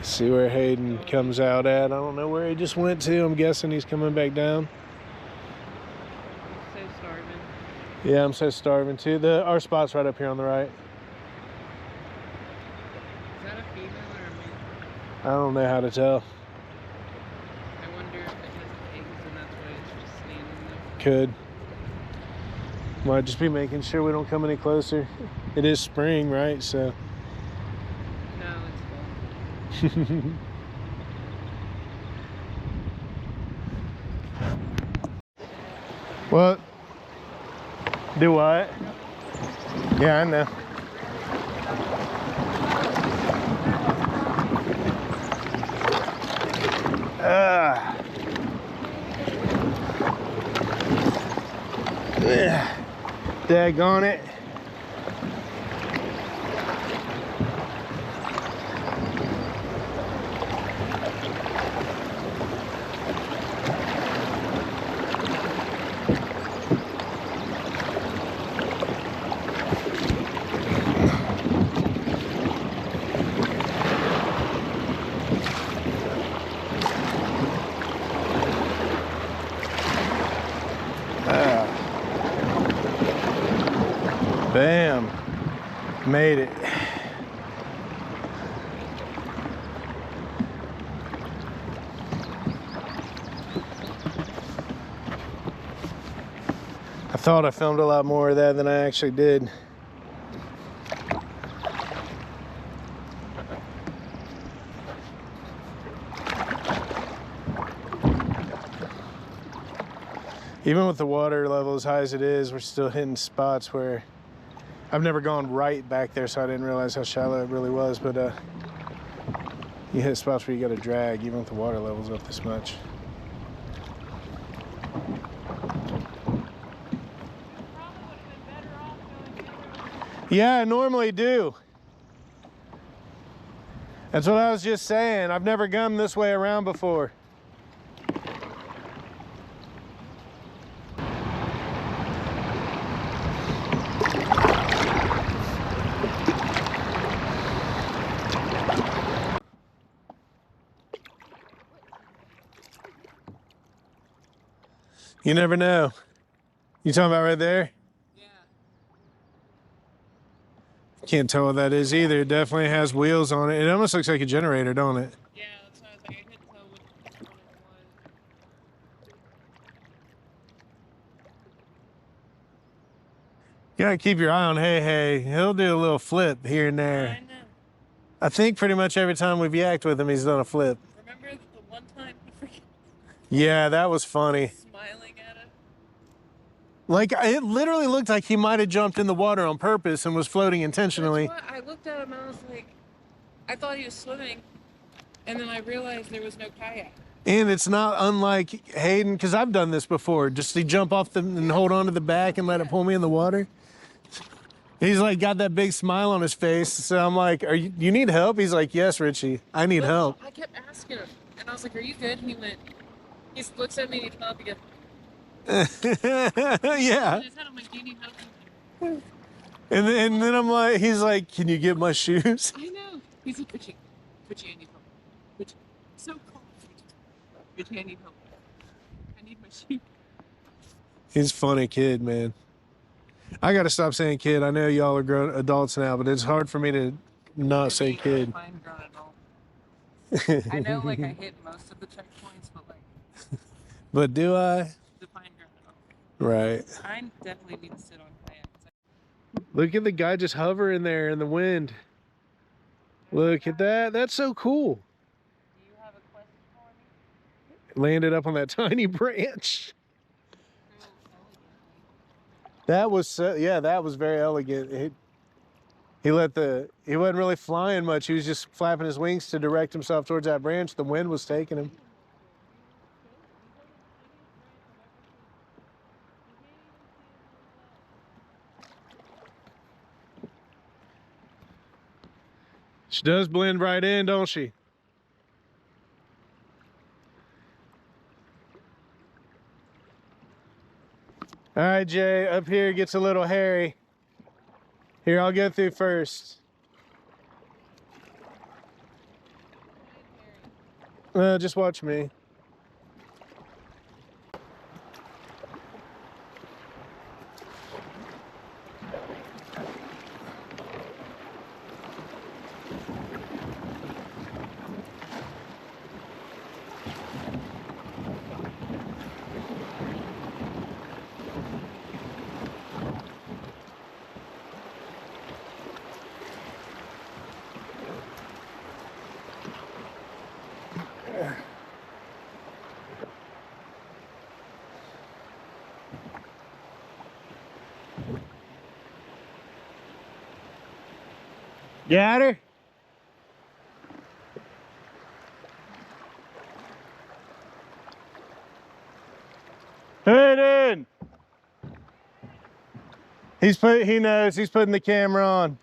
See where Hayden comes out at. I don't know where he just went to. I'm guessing he's coming back down. So starving. Yeah, I'm so starving too. Our spot's right up here on the right. Is that a female or a male? I don't know how to tell. could. Might just be making sure we don't come any closer. It is spring, right? So. No, it's fall. What? Do what? Yeah, I know. Daggone it. Bam. Made it. I thought I filmed a lot more of that than I actually did. Even with the water level as high as it is, we're still hitting spots where I've never gone right back there, so I didn't realize how shallow it really was, but you hit spots where you got to drag even with the water levels up this much. Yeah, I normally do. That's what I was just saying. I've never come this way around before. You never know. You talking about right there? Yeah. Can't tell what that is either. It definitely has wheels on it. It almost looks like a generator, don't it? Yeah, that's what I was like. I couldn't tell which one it was. You gotta keep your eye on Hey. He'll do a little flip here and there. I know. I think pretty much every time we've yacked with him, he's done a flip. Remember the one time he freaking Yeah, that was funny. smiling at us? Like, it literally looked like he might have jumped in the water on purpose and was floating intentionally. That's what I looked at him and I was like, I thought he was swimming, and then I realized there was no kayak. And it's not unlike Hayden, because I've done this before. Just to jump off and hold on to the back and let it pull me in the water. He's like got that big smile on his face. So I'm like, you need help? He's like, yes, Richie, I need help. I kept asking him, and I was like, are you good? And he looks at me and he smiled again. Yeah. I'm like, do you need help? And then I'm like, he's like, can you get my shoes? I know. He's like, Richie, I need help. Richie, so cold. Richie, I need help. I need my shoes. He's a funny kid, man. I gotta stop saying kid. I know y'all are grown adults now, but it's hard for me to not say kid. Fine grown adult. I know, like, I hit most of the checkpoints, but like. But do I? Define grown adult. Right. I definitely need to sit on kayaks. Look at the guy just hovering there in the wind. Look at that. That's so cool. Do you have a question for me? Landed up on that tiny branch. That was that was very elegant. He wasn't really flying much. He was just flapping his wings to direct himself towards that branch. The wind was taking him. She does blend right in, don't she? All right, Jay, up here gets a little hairy. Here, I'll go through first. Just watch me. Got her? Hayden! He knows, he's putting the camera on.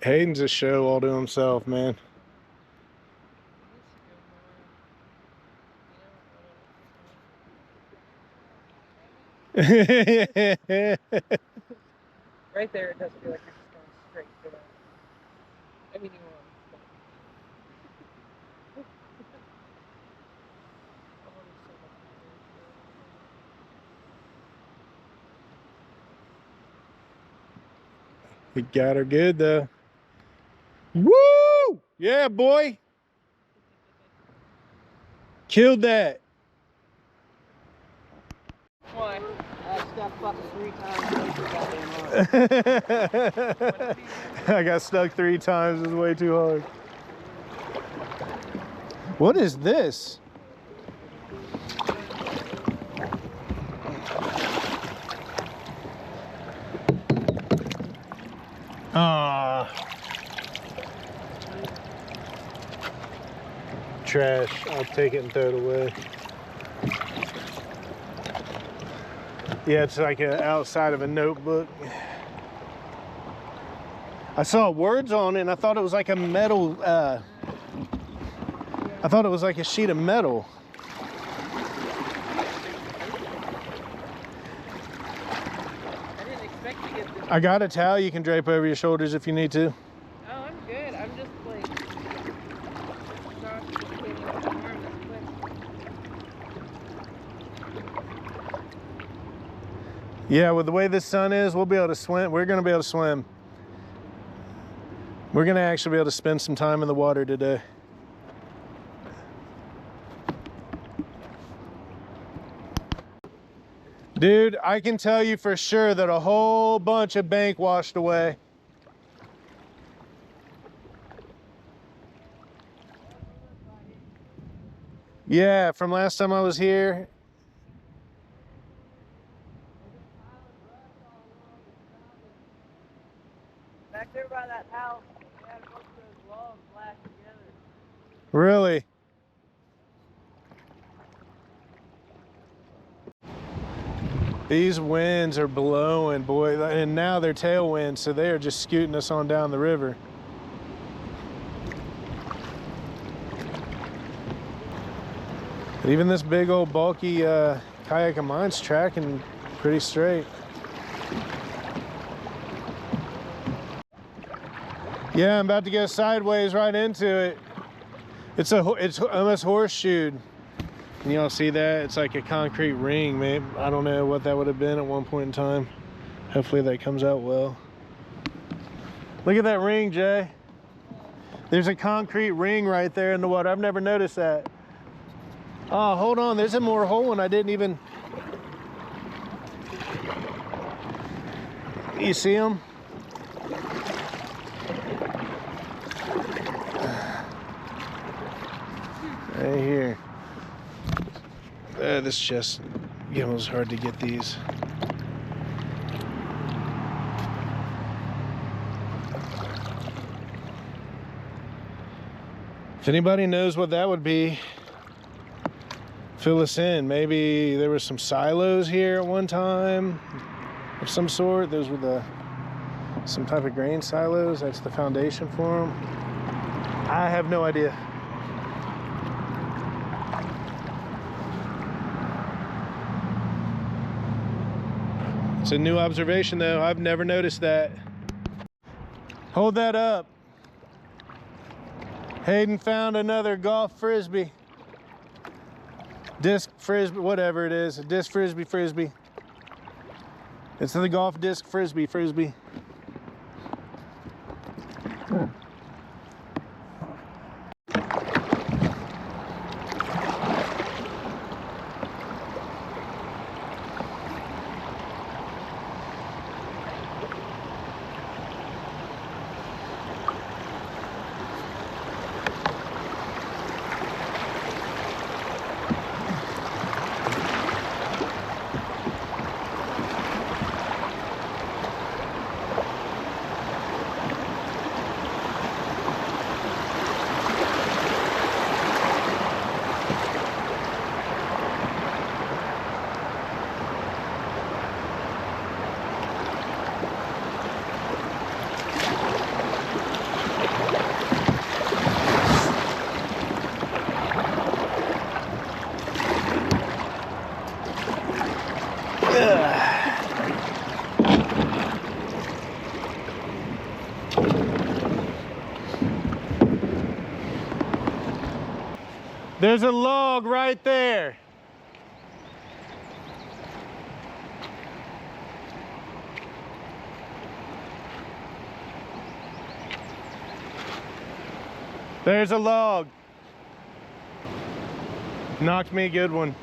Hayden's a show all to himself, man. Right there, it does feel like you're just going straight to that. I mean, you want. We got her good though. Woo! Yeah, boy. Killed that. Why? I stuck fucking 3 times. I got stuck 3 times. It was way too hard. What is this? Ah. Trash. I'll take it and throw it away. Yeah, it's like outside of a notebook. I saw words on it and I thought it was like a metal, I thought it was like a sheet of metal. I didn't expect to get this. I got a towel you can drape over your shoulders if you need to. Oh, I'm good. I'm just like not getting my arm this quick. Yeah, with the way the sun is, we'll be able to swim. We're going to be able to swim. We're going to actually be able to spend some time in the water today. Dude, I can tell you for sure that a whole bunch of bank washed away. Yeah, from last time I was here. Back there by that house, they had a bunch of those logs lashed together. Really? These winds are blowing, boy, and now they're tailwinds, so they are just scooting us on down the river. But even this big old bulky kayak of mine's tracking pretty straight. Yeah, I'm about to go sideways right into it. It's almost horseshoed. Can y'all see that? It's like a concrete ring, maybe. I don't know what that would have been at one point in time. Hopefully that comes out well. Look at that ring, Jay. There's a concrete ring right there in the water. I've never noticed that. Oh, hold on. There's a more hole and I didn't even... You see them? Right here. This just, it was hard to get these. If anybody knows what that would be, fill us in. Maybe there were some silos here at one time of some sort. Those were some type of grain silos. That's the foundation for them. I have no idea. It's a new observation though. I've never noticed that. Hold that up. Hayden found another golf frisbee. Disc frisbee, whatever it is. A disc frisbee. It's the golf disc frisbee. There's a log right there. There's a log. Knocked me a good one.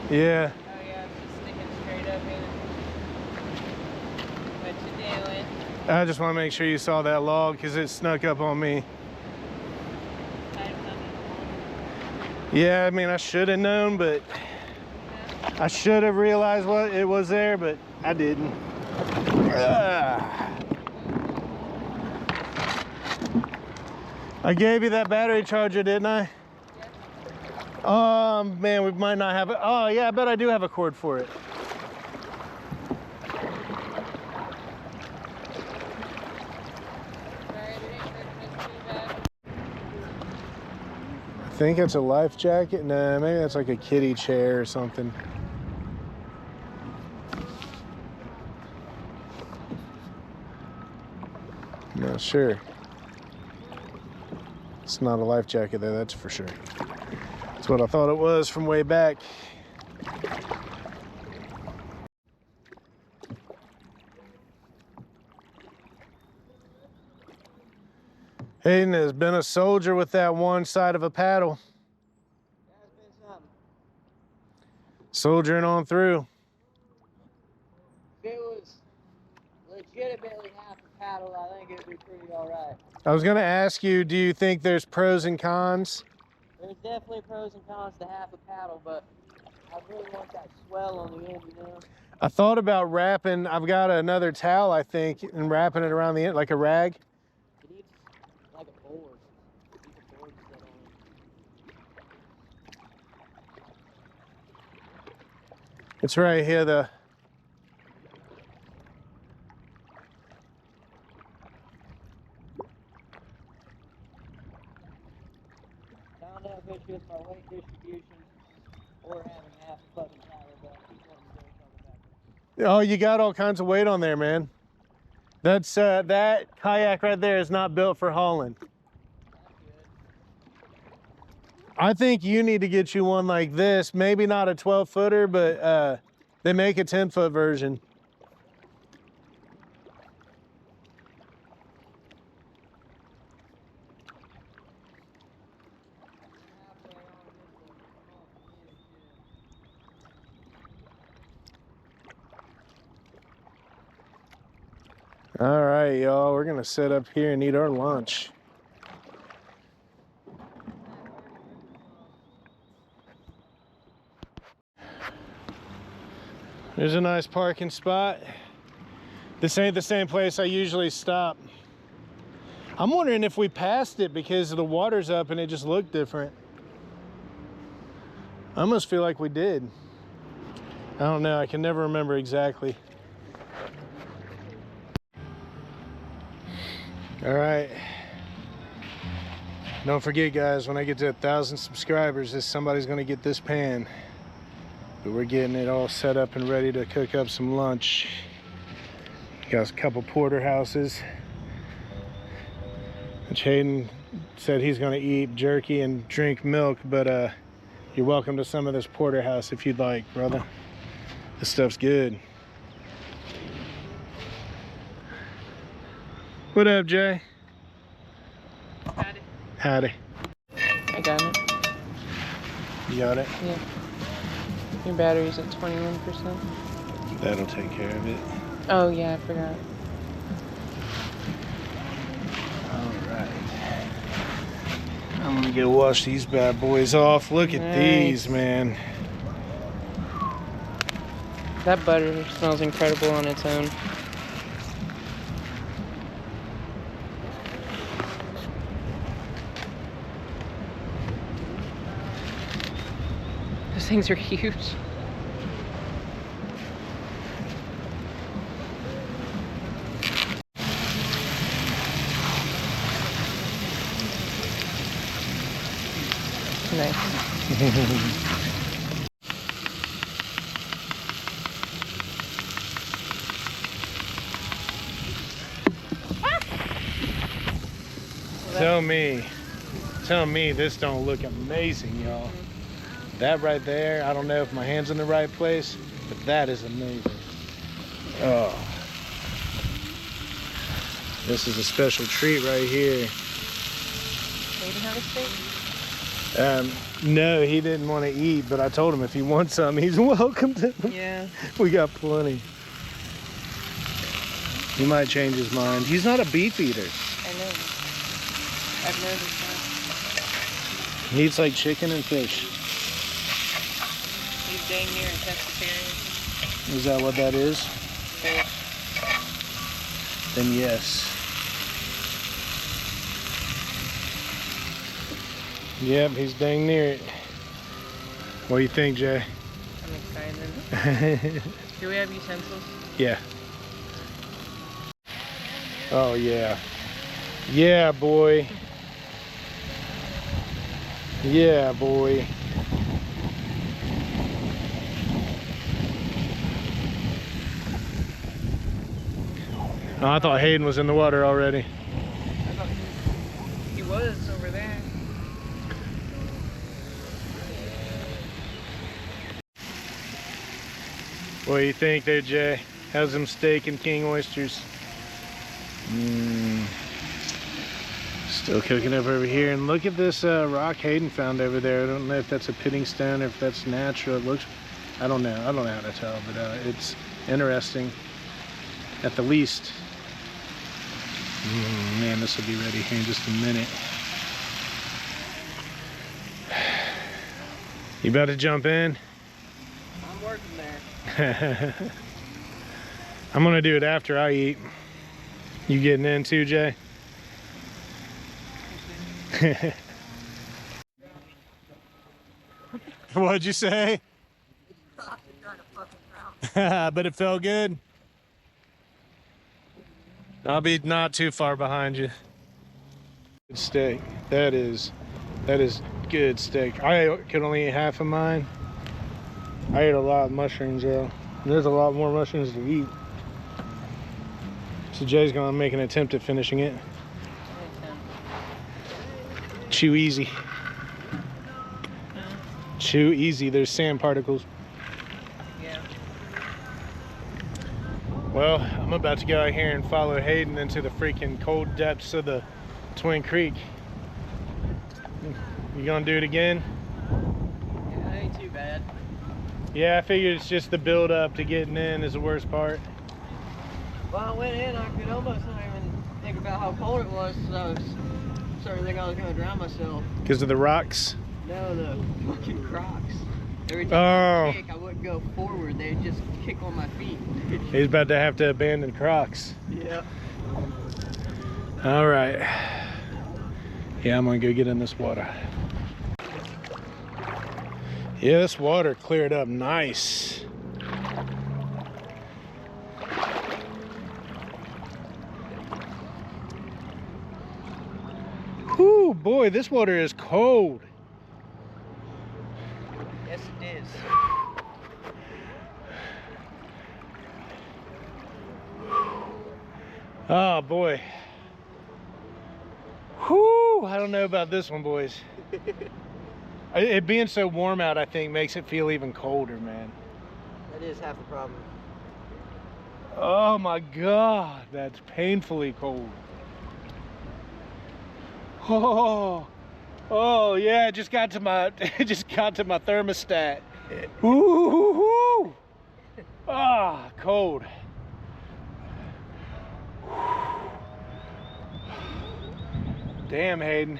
Yeah. Oh yeah, it's just sticking straight up in it. What you doing? I just want to make sure you saw that log because it snuck up on me. Yeah, I mean, I should have known, but I should have realized what it was there, but I didn't. I gave you that battery charger, didn't I? Yeah. Man, we might not have it. Oh, yeah, I bet I do have a cord for it. I think it's a life jacket. Nah, maybe that's like a kiddie chair or something. Not sure. It's not a life jacket there, that's for sure. That's what I thought it was from way back. Hayden has been a soldier with that one side of a paddle. That's been something. Soldiering on through. If it was legitimately half a paddle, I think it'd be pretty alright. I was gonna ask you, do you think there's pros and cons? There's definitely pros and cons to half a paddle, but I really want that swell on the end, you know? I thought about wrapping, I've got another towel, I think, and wrapping it around the end, like a rag. It needs like a board. It needs a board set on it. It's right here, though. I don't know if it's just my weight distribution or having half a fucking paddle, but I keep wanting to go something back. Oh, you got all kinds of weight on there, man. That's that kayak right there is not built for hauling. I think you need to get you one like this. Maybe not a 12-footer, but they make a 10-foot version. All right, y'all, we're gonna sit up here and eat our lunch. There's a nice parking spot. This ain't the same place I usually stop. I'm wondering if we passed it because the water's up and it just looked different. I almost feel like we did. I don't know, I can never remember exactly. All right. Don't forget, guys, when I get to 1,000 subscribers, somebody's gonna get this pan. But we're getting it all set up and ready to cook up some lunch. Got a couple porterhouses. Which Hayden said he's gonna eat jerky and drink milk, but you're welcome to some of this porterhouse if you'd like, brother. This stuff's good. What up, Jay? Howdy. Howdy. I got it. You got it? Yeah. Your battery's at 21%. That'll take care of it. Oh yeah, I forgot. Alright. I'm gonna go wash these bad boys off. Look at these, man. That butter smells incredible on its own. Those things are huge. Nice. telling me this don't look amazing, y'all. That right there, I don't know if my hand's in the right place, but that is amazing. Oh. This is a special treat right here. Hayden have a steak? No, he didn't want to eat, but I told him if he wants some, he's welcome to. Yeah. We got plenty. He might change his mind. He's not a beef eater. I know. I've noticed that. He eats like chicken and fish. He's dang near a pescatarian. Is that what that is? Yeah. Then yes. Yep, he's dang near it. What do you think, Jay? I'm excited. Do we have utensils? Yeah. Oh yeah. Yeah, boy. Yeah, boy. Oh, I thought Hayden was in the water already. I thought he was over there. What do you think there, Jay? How's them steak and king oysters? Still cooking up over here. And look at this rock Hayden found over there. I don't know if that's a pitting stone or if that's natural. It looks, I don't know how to tell, but it's interesting at the least. Man, this will be ready here in just a minute. You about to jump in? I'm working there. I'm gonna do it after I eat. You getting in too, Jay? What'd you say? But it felt good. I'll be not too far behind you. Good steak. That is good steak. I could only eat half of mine. I ate a lot of mushrooms though. There's a lot more mushrooms to eat. So Jay's gonna make an attempt at finishing it. Chew easy. Chew easy. There's sand particles. Yeah. Well, I'm about to go out here and follow Hayden into the freaking cold depths of the Twin Creek. You gonna do it again? Yeah, that ain't too bad. Yeah, I figured it's just the build up to getting in is the worst part. Well, I went in, I could almost not even think about how cold it was, so I was starting to think I was gonna drown myself. Because of the rocks? No, the fucking Crocs. Every time I kick, I wouldn't go forward, they'd just kick on my feet. He's about to have to abandon Crocs. Yeah. All right. Yeah, I'm gonna go get in this water. Yeah, this water cleared up nice. Whew, boy, this water is cold. Yes, it is. Oh boy. Whew, I don't know about this one, boys. It being so warm out, I think, makes it feel even colder, man. That is half the problem. Oh my God, that's painfully cold. Oh yeah, it just got to my thermostat. Ooh, ah, cold. Damn, Hayden.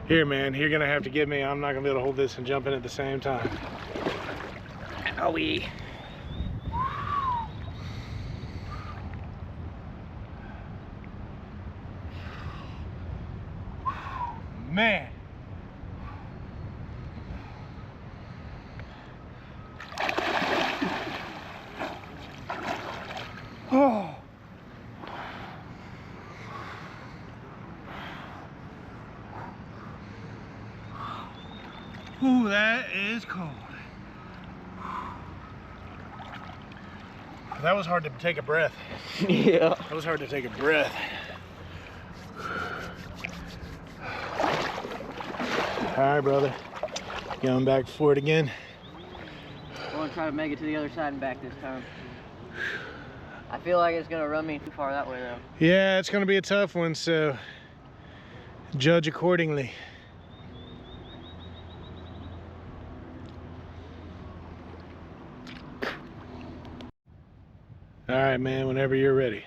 Here, man, you're gonna have to give me. I'm not gonna be able to hold this and jump in at the same time. Owie. Man. Oh. Ooh, that is cold. That was hard to take a breath. Yeah. That was hard to take a breath. All right, brother. Going back for it again. I want to try to make it to the other side and back this time. I feel like it's going to run me too far that way, though. Yeah, it's going to be a tough one, so judge accordingly. All right, man, whenever you're ready.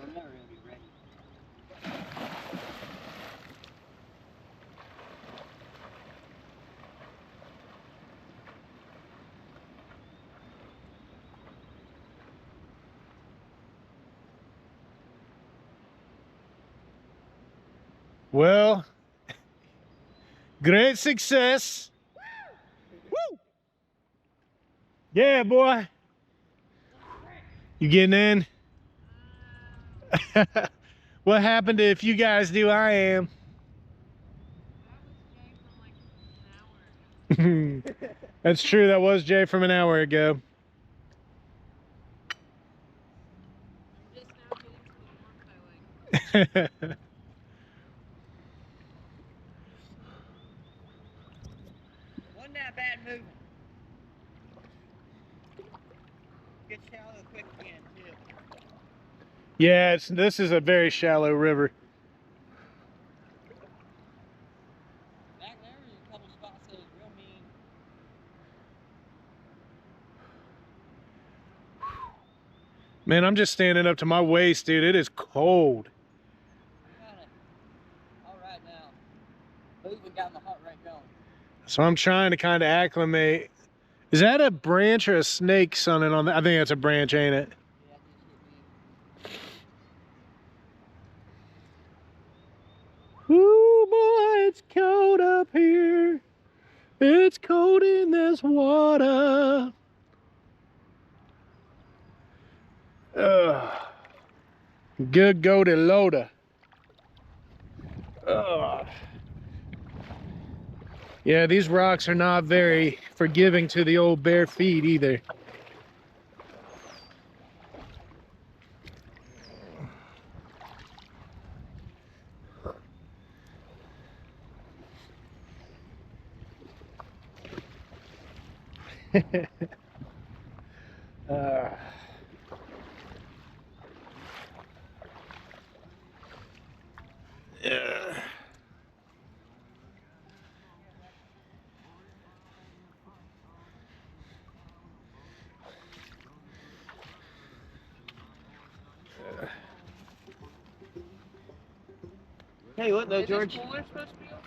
I'm not really ready. Well, great success. Woo! Yeah, boy. You getting in? What happened if you guys do, I am. That's true, that was Jay from an hour ago. Wasn't that bad moving. Get shallow quick again, too. Yeah, this is a very shallow river. Back there was a couple spots that was real mean. Man, I'm just standing up to my waist, dude. It is cold. Kinda all right now. Moving got my heart rate going. So I'm trying to kind of acclimate. Is that a branch or a snake sunning on that? I think that's a branch, ain't it? Yeah, I think Ooh, boy, it's cold up here. It's cold in this water. Good goaty loader. Yeah, these rocks are not very forgiving to the old bare feet either. Yeah. Tell you what though, Is George. this cooler supposed to be open?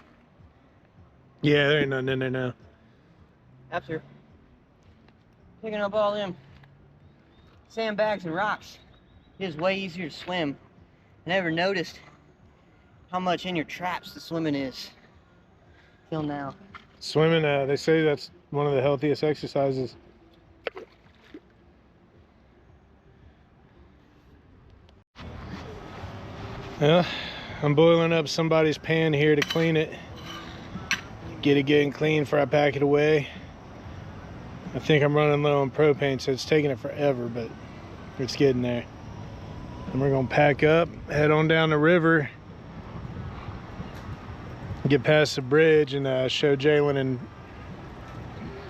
Yeah, there ain't nothing in there now. After picking up all them sandbags and rocks, it is way easier to swim. I never noticed how much in your traps the swimming is till now. Swimming, they say that's one of the healthiest exercises. Yeah, I'm boiling up somebody's pan here to clean it. Get it getting clean before I pack it away. I think I'm running low on propane, so it's taking it forever, but it's getting there. And we're gonna pack up, head on down the river, get past the bridge, and show Jaelynn and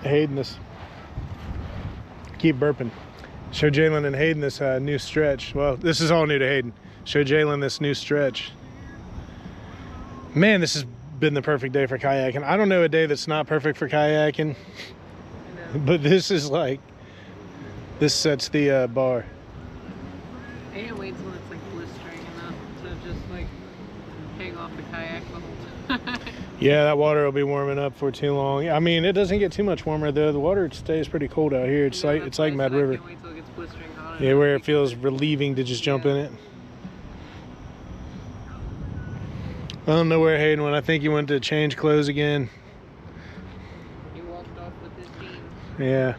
Hayden this. Keep burping. Show Jaelynn and Hayden this new stretch. Well, this is all new to Hayden. Show Jaelynn this new stretch. Man, this has been the perfect day for kayaking. I don't know a day that's not perfect for kayaking, but this is like, this sets the bar. I can't wait till it's like blistering enough to just like take off the kayak the whole time. Yeah, that water will be warming up for too long. I mean, it doesn't get too much warmer though. The water stays pretty cold out here. It's like Mad River. I can't wait till it gets blistering hot. Yeah, where it feels relieving to just jump in it. I don't know where Hayden went. I think he went to change clothes again. He walked off with his jeans. Yeah.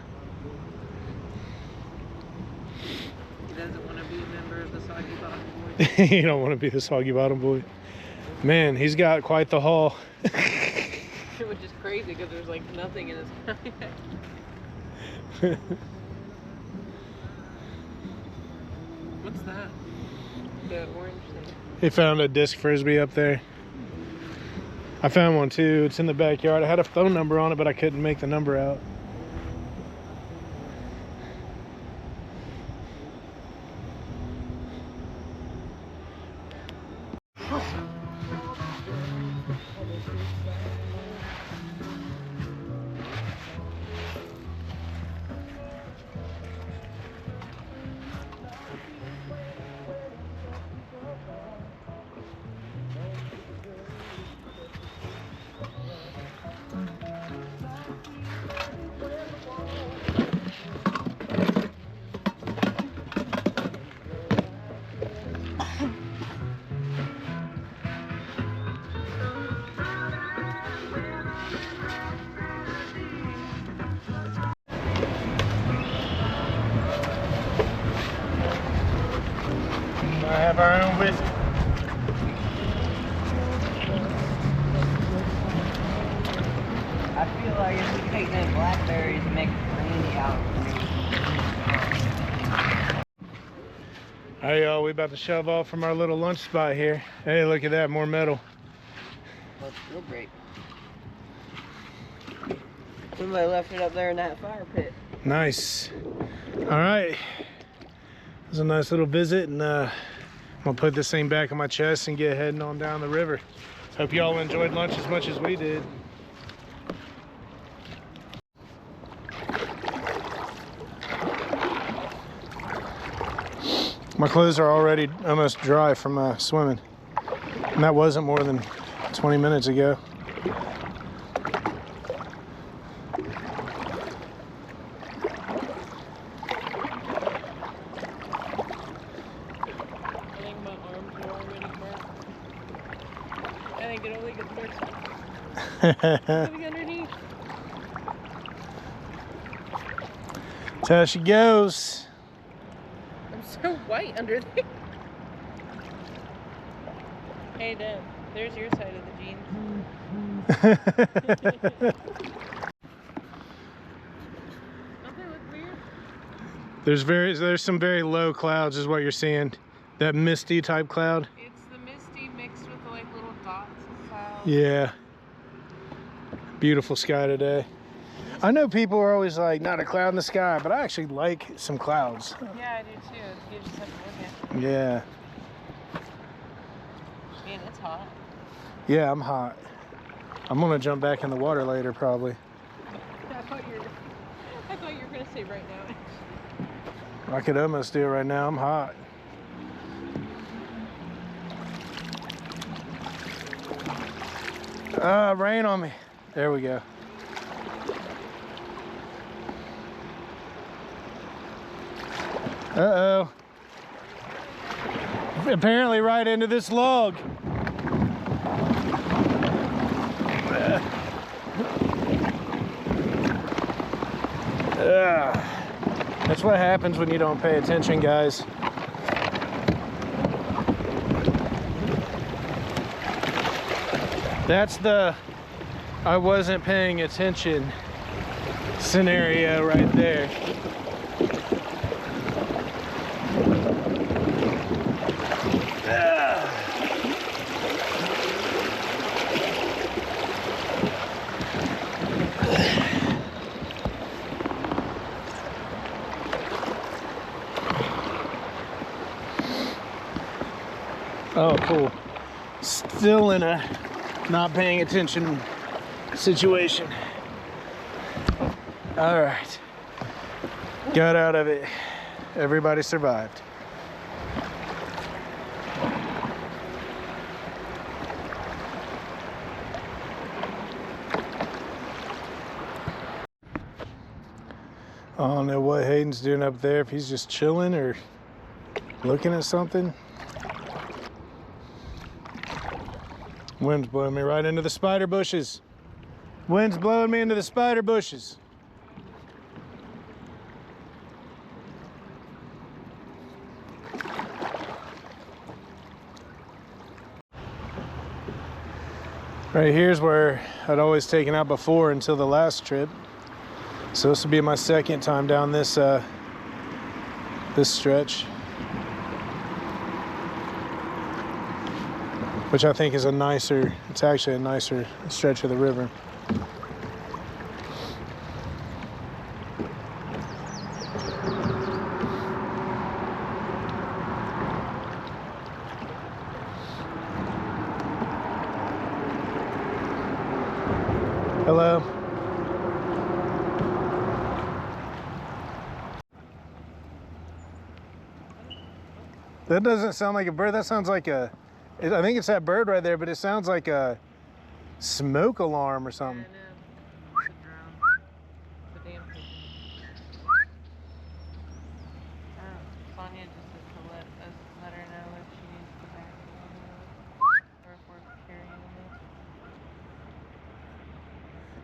He doesn't want to be a member of the Soggy Bottom Boys. You don't want to be the Soggy Bottom boy. Man, he's got quite the haul. Which is crazy because there's like nothing in his kayak. What's that? The orange thing. They found a disc frisbee up there. I found one too. It's in the backyard. I had a phone number on it, but I couldn't make the number out. I have our own whiskey. I feel like if we take them blackberries and make brandy out of Alright, y'all, we about to shove off from our little lunch spot here. Hey, look at that, more metal. That's real great. Somebody left it up there in that fire pit. Nice. Alright. It was a nice little visit, and I'm gonna put this thing back on my chest and get heading on down the river. Hope y'all enjoyed lunch as much as we did. My clothes are already almost dry from swimming, and that wasn't more than 20 minutes ago. It only gets worse. Moving underneath. That's how she goes. I'm so white under there. Hayden, there's your side of the jeans. Don't they look weird? There's some very low clouds is what you're seeing. That misty type cloud. It's the misty mixed with the like little dots of clouds. Yeah. Beautiful sky today. I know people are always like, not a cloud in the sky, but I actually like some clouds. Yeah, I do too. You just have to look at it. Yeah. Man, it's hot. Yeah, I'm hot. I'm gonna jump back in the water later probably. I thought you were gonna say right now. I could almost do it right now. I'm hot. Rain on me. There we go. Uh-oh. Apparently right into this log. That's what happens when you don't pay attention, guys. That's the I wasn't paying attention scenario right there. Oh, cool. Still in a not paying attention situation. All right. Got out of it. Everybody survived. I don't know what Hayden's doing up there, if he's just chilling or looking at something. Wind's blowing me right into the spider bushes. Wind's blowing me into the spider bushes. Right here's where I'd always taken out before until the last trip. So this will be my second time down this this stretch, which I think is it's actually a nicer stretch of the river. Hello. That doesn't sound like a bird. That sounds like I think it's that bird right there, but it sounds like a smoke alarm or something. Yeah, I know. It's a drone. It's a damn pigeon. Sonia just said to let her know if she needs to back on or if we're carrying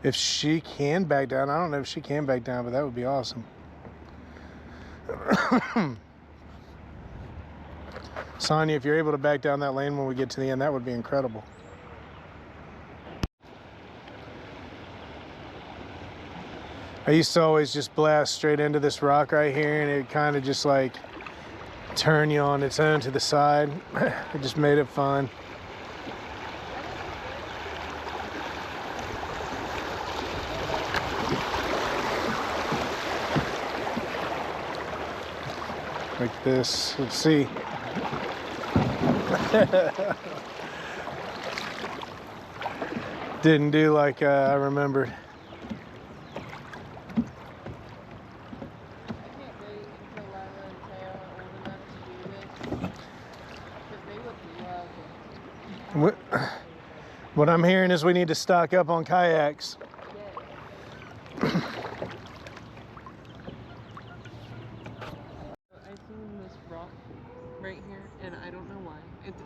it. If she can back down, I don't know if she can back down, but that would be awesome. Sonia, if you're able to back down that lane when we get to the end, that would be incredible. I used to always just blast straight into this rock right here, and it kind of just like turn you on its own to the side. It just made it fun. Like this. Let's see. Didn't do like I remembered. I can't wait until Lila and Taya are old enough to do this. Because they would love it. What I'm hearing is we need to stock up on kayaks. Yes. I seen this rock right here, and I don't know why.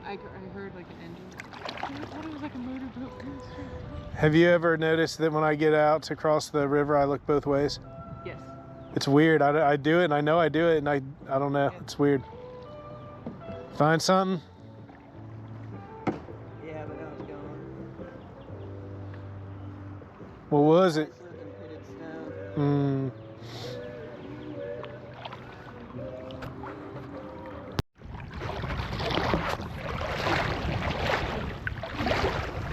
I heard like an engine. I thought it was like a motorboat coming straight. Have you ever noticed that when I get out to cross the river, I look both ways? Yes. It's weird. I do it, and I know I do it, and I don't know. Yeah. It's weird. Find something? Yeah, but now it's gone. What was it? I slipped and hit its stone.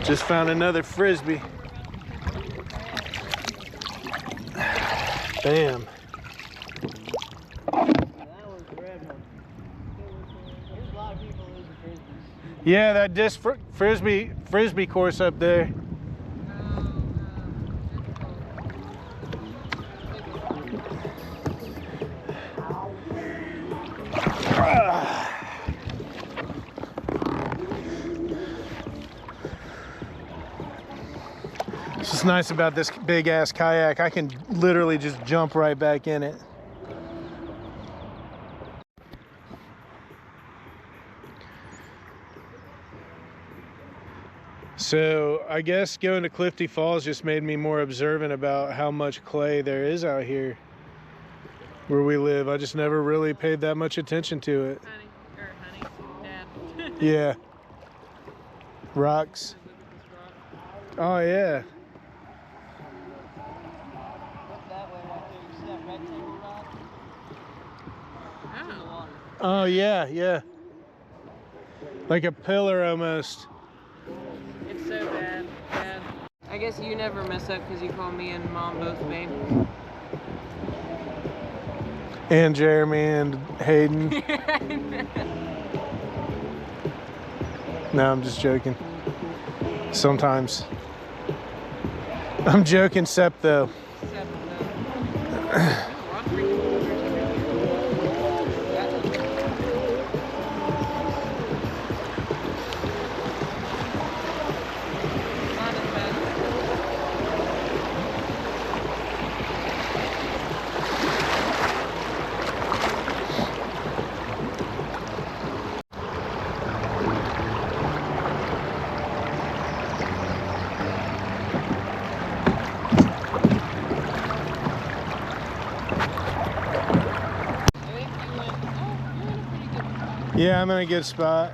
Just found another frisbee. Bam. That was the red one. There's a lot of people losing frisbees. Yeah, that disc frisbee course up there. What's nice about this big ass kayak, I can literally just jump right back in it. So I guess going to Clifty Falls just made me more observant about how much clay there is out here where we live. I just never really paid that much attention to it. Dad. Yeah. Rocks. Oh yeah. Look that way right there. You see that rectangle rock? It's in the water. Oh yeah, yeah. Like a pillar almost. It's so bad. Bad. I guess you never mess up because you call me and Mom both babe. And Jeremy and Hayden. No, I'm just joking. Sometimes. I'm joking, Sep, though. Yeah, I'm in a good spot.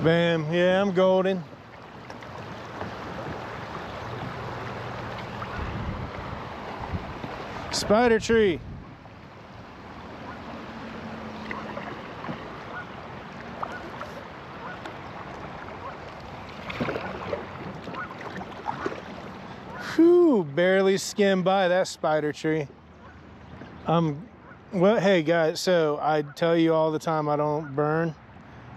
Bam. Yeah, I'm golden. Spider tree. Whew, barely skimmed by that spider tree. Well, hey guys, so I tell you all the time I don't burn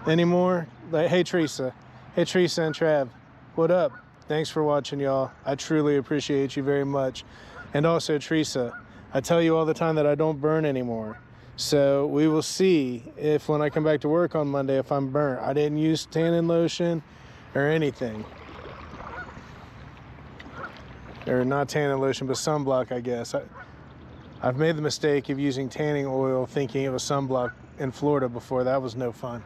anymore. Like, hey Teresa and Trav, what up? Thanks for watching, y'all. I truly appreciate you very much. And also Teresa, I tell you all the time that I don't burn anymore. So we will see if when I come back to work on Monday, if I'm burnt. I didn't use tanning lotion or anything. Or not tanning lotion, but sunblock, I guess. I've made the mistake of using tanning oil thinking it was sunblock in Florida before. That was no fun.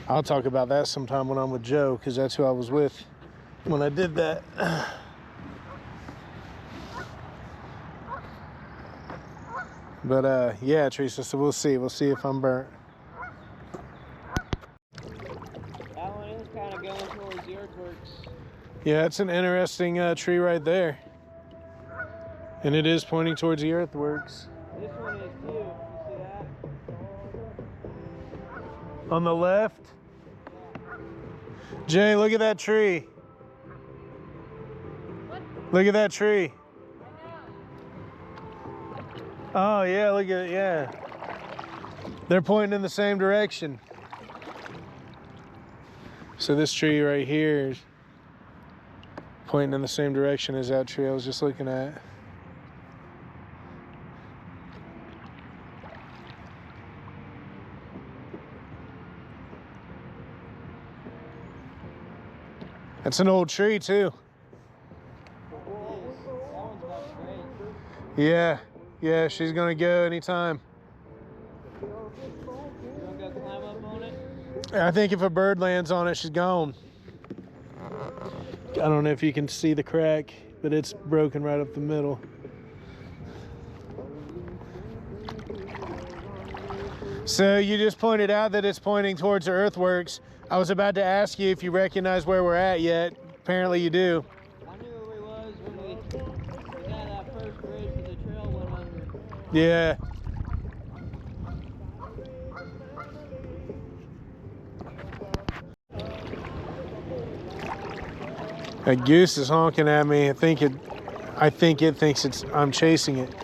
I'll talk about that sometime when I'm with Joe, because that's who I was with when I did that. But yeah, Teresa, so we'll see. We'll see if I'm burnt. That one is kind of going towards the earthworks. Yeah, it's an interesting tree right there. And it is pointing towards the earthworks. This one is too. You see that? On the left? Jay, look at that tree. What? Look at that tree. Oh, yeah, look at it, yeah. They're pointing in the same direction. So this tree right here is pointing in the same direction as that tree I was just looking at. That's an old tree too. Yeah, she's gonna go anytime. You want to go climb up on it? I think if a bird lands on it, she's gone. I don't know if you can see the crack, but it's broken right up the middle. So you just pointed out that it's pointing towards the earthworks. I was about to ask you if you recognize where we're at yet. Apparently you do. I knew where we was when we got that first bridge where the trail went under. Yeah. That goose is honking at me. I think it thinks I'm chasing it.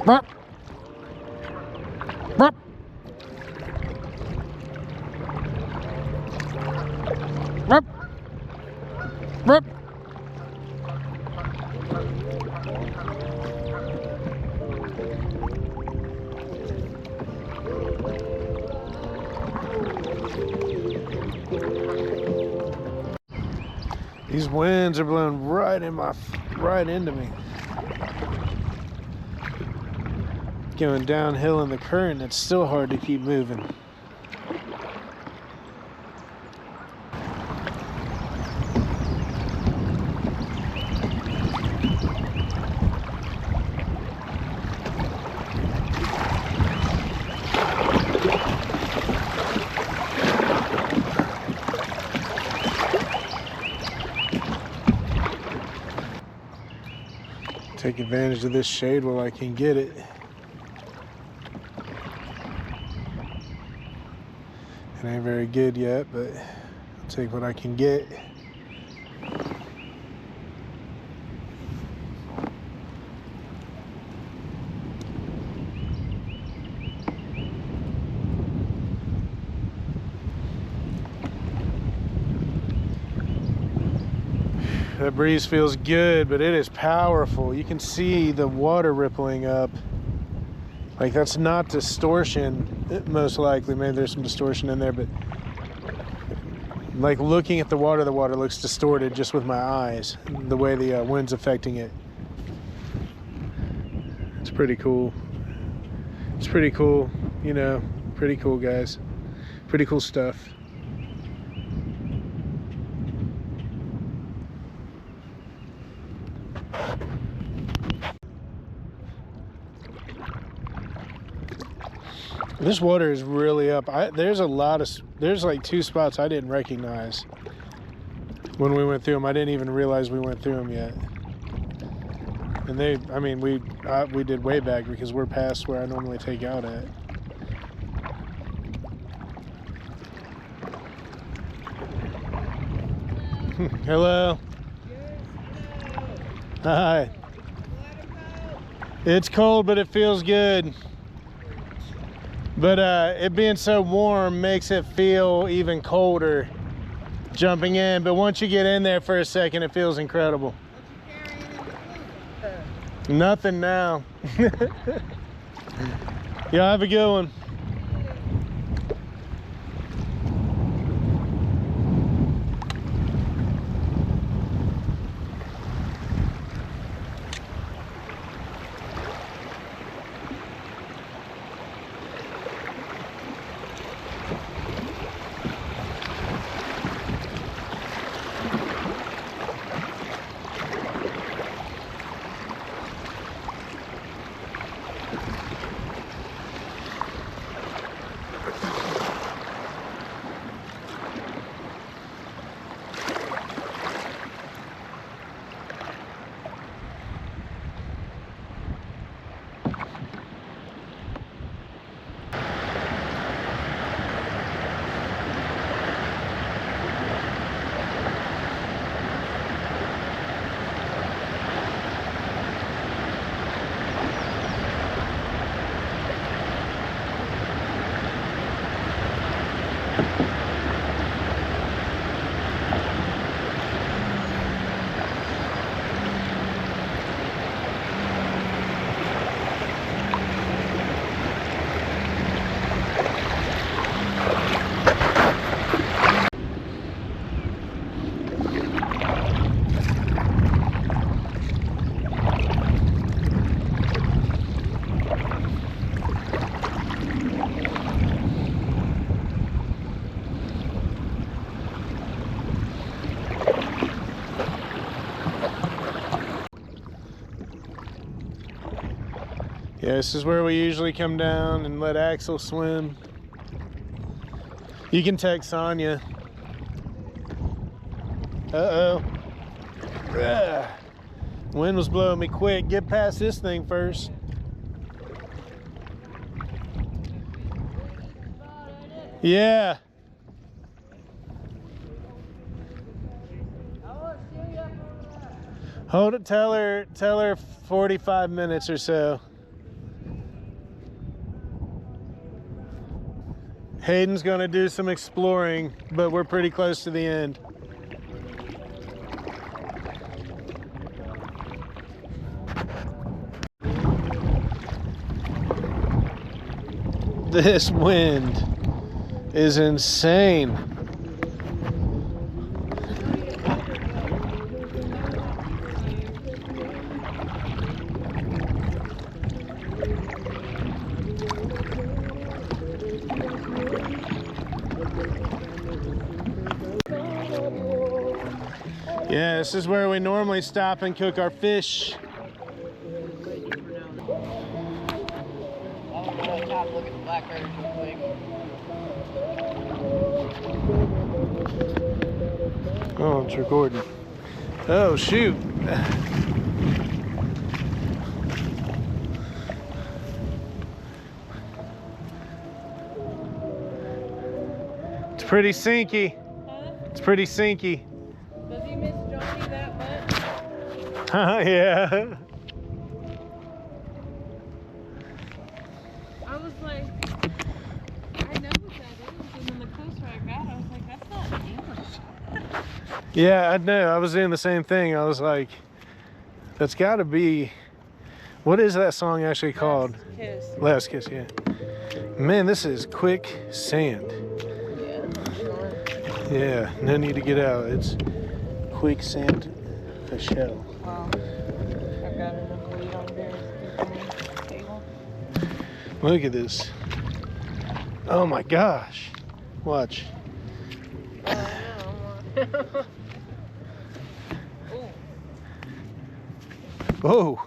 Burp. Burp. Burp. Burp. These winds are blowing right into me. Going downhill in the current, it's still hard to keep moving. Take advantage of this shade while I can get it. It ain't very good yet, but I'll take what I can get. That breeze feels good, but it is powerful. You can see the water rippling up. Like, that's not distortion, most likely. Maybe there's some distortion in there, but like looking at the water looks distorted just with my eyes, the way the wind's affecting it. It's pretty cool. It's pretty cool, you know, pretty cool, guys. Pretty cool stuff. This water is really up. There's like 2 spots I didn't recognize when we went through them. I didn't even realize we went through them yet. And we did way back because we're past where I normally take out at. Hello. Hi. It's cold, but it feels good. But it being so warm makes it feel even colder jumping in. But once you get in there for a second, it feels incredible. Nothing now. Yeah, have a good one. Yeah, this is where we usually come down and let Axel swim. You can text Sonya. Uh-oh. Ugh. Wind was blowing me quick. Get past this thing first. Yeah. Hold it, tell her 45 minutes or so. Hayden's gonna do some exploring, but we're pretty close to the end. This wind is insane. Yeah, this is where we normally stop and cook our fish. Oh, it's recording. Oh, shoot. It's pretty sinky. Huh? It's pretty sinky. Does he miss Johnny that much? Yeah. I was like, I know what that is, and then the closer I got, I was like, that's not English. Yeah, I know. I was doing the same thing. I was like, that's got to be. What is that song actually called? Last Kiss. Last Kiss, yeah. Man, this is quick sand. Yeah, no need to get out. It's quick sand for show. Wow. I've got enough weight on there. Table. Look at this. Oh my gosh. Watch. Whoa.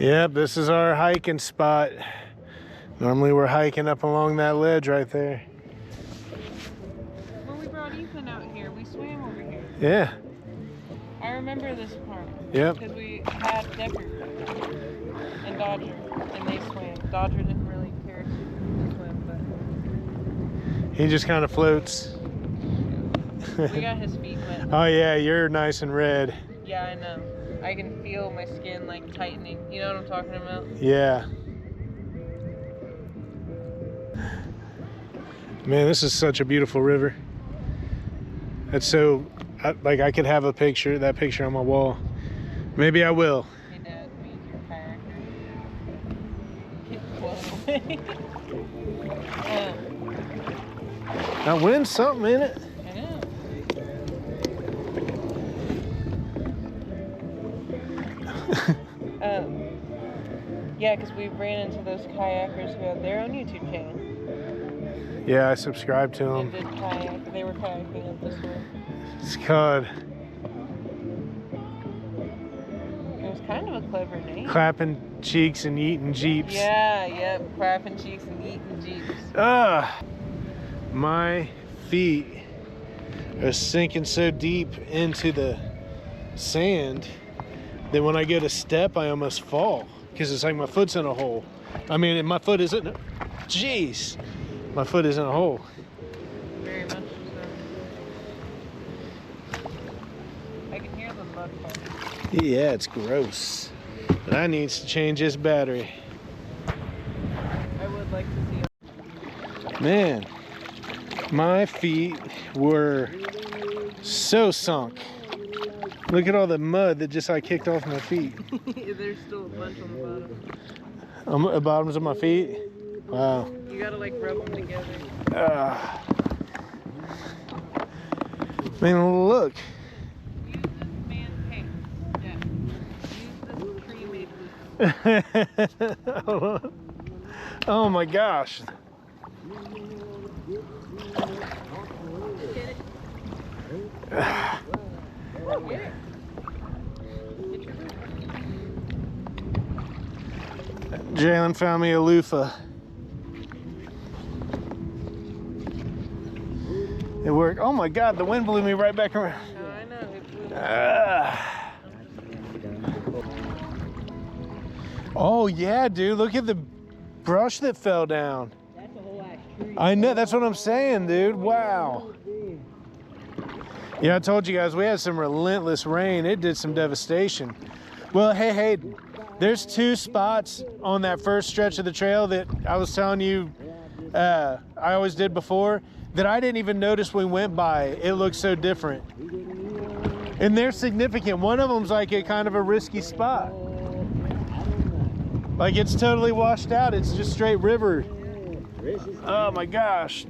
Yep, this is our hiking spot. Normally we're hiking up along that ledge right there. Well, we brought Ethan out here. We swam over here. Yeah. I remember this part. Yep. Because we had Decker and Dodger, and they swam. Dodger didn't really care to swim, but He just kind of floats. we got his feet wet. Oh yeah, you're nice and red. Yeah, I know. I can feel my skin like tightening. You know what I'm talking about? Yeah. Man, this is such a beautiful river. That's so, like I could have a picture, that picture on my wall. Maybe I will. Hey Dad, me your kayaker. Get blown away. I win something in it. I know. Yeah, because we ran into those kayakers who had their own YouTube channel. Yeah, I subscribe to They them. did kayak. They were kayaking up this way. It's called It was kind of a clever name. Clapping Cheeks and Eating Jeeps. Yeah, yep. Crapping cheeks and eating jeeps. My feet are sinking so deep into the sand that when I go to step, I almost fall because it's like my foot's in a hole. I mean, my foot isn't. Jeez, my foot is in a hole. Very much so. I can hear the mud part. Yeah, it's gross. But I need to change this battery. I would like to see. Man, my feet were so sunk. Look at all the mud that just I kicked off my feet. There's still a bunch on the bottom. On the bottoms of my feet? Wow. You gotta like rub them together. Man, look. Use this man's paint. Yeah. Use this tree made with. Oh my gosh. Get it. Get your Jaelynn found me a loofah. It worked. Oh my God, the wind blew me right back around. Oh, I know. It blew. Oh yeah, dude, look at the brush that fell down. That's a whole ass tree. I know, that's what I'm saying, dude. Wow. Yeah, I told you guys we had some relentless rain. It did some devastation. Well, hey, Hayden, there's two spots on that first stretch of the trail that I was telling you I always did before that I didn't even notice when we went by. It looks so different. And they're significant. One of them's like a kind of a risky spot. Like it's totally washed out. It's just straight river. Oh my gosh.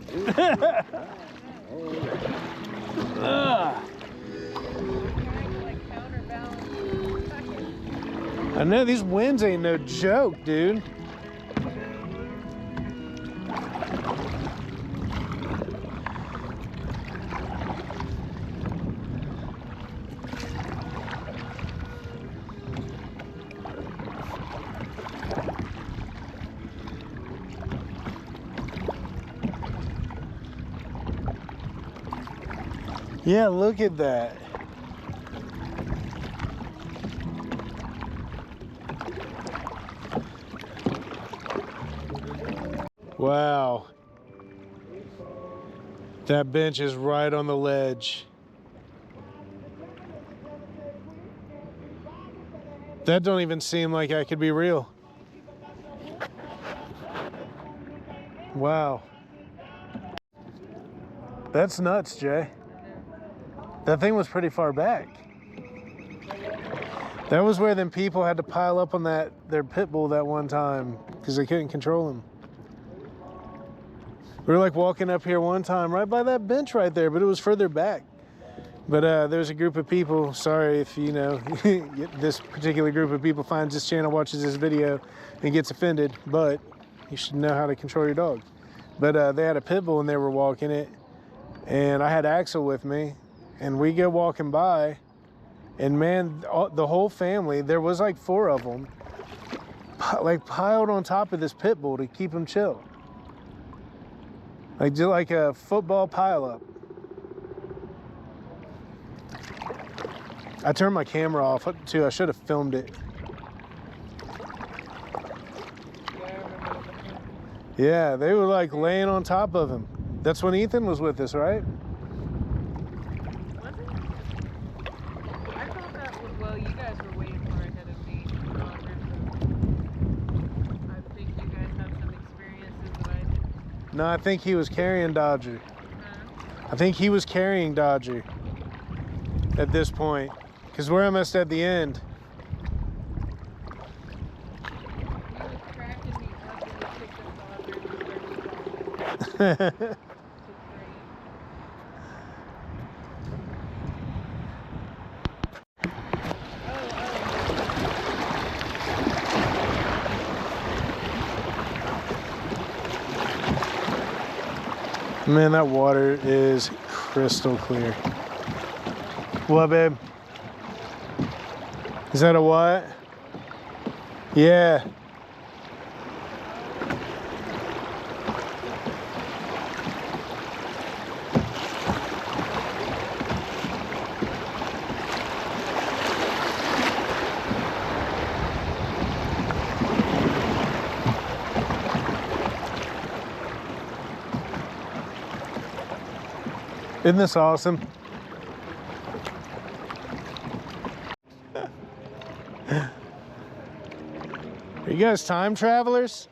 I know these winds ain't no joke, dude. Yeah, look at that. Wow. That bench is right on the ledge. That don't even seem like I could be real. Wow. That's nuts, Jay. That thing was pretty far back. That was where them people had to pile up on their pit bull that one time because they couldn't control him. We were like walking up here one time right by that bench right there, but it was further back. But there's a group of people, sorry if you know, this particular group of people finds this channel, watches this video and gets offended, but you should know how to control your dog. But they had a pit bull and they were walking it, and I had Axel with me. And we go walking by, and man, the whole family, there was like 4 of them, like piled on top of this pit bull to keep him chill. Like, just like a football pileup. I turned my camera off too. I should have filmed it. Yeah, they were like laying on top of him. That's when Ethan was with us, right? Was it? I thought that was, well, you guys were way far ahead of me. I think you guys have some experiences that I didn't. No, I think he was carrying Dodger. I think he was carrying Dodger at this point. Because we're almost at the end. Man, that water is crystal clear. What, babe? Is that a what? Yeah. Isn't this awesome? Are you guys time travelers?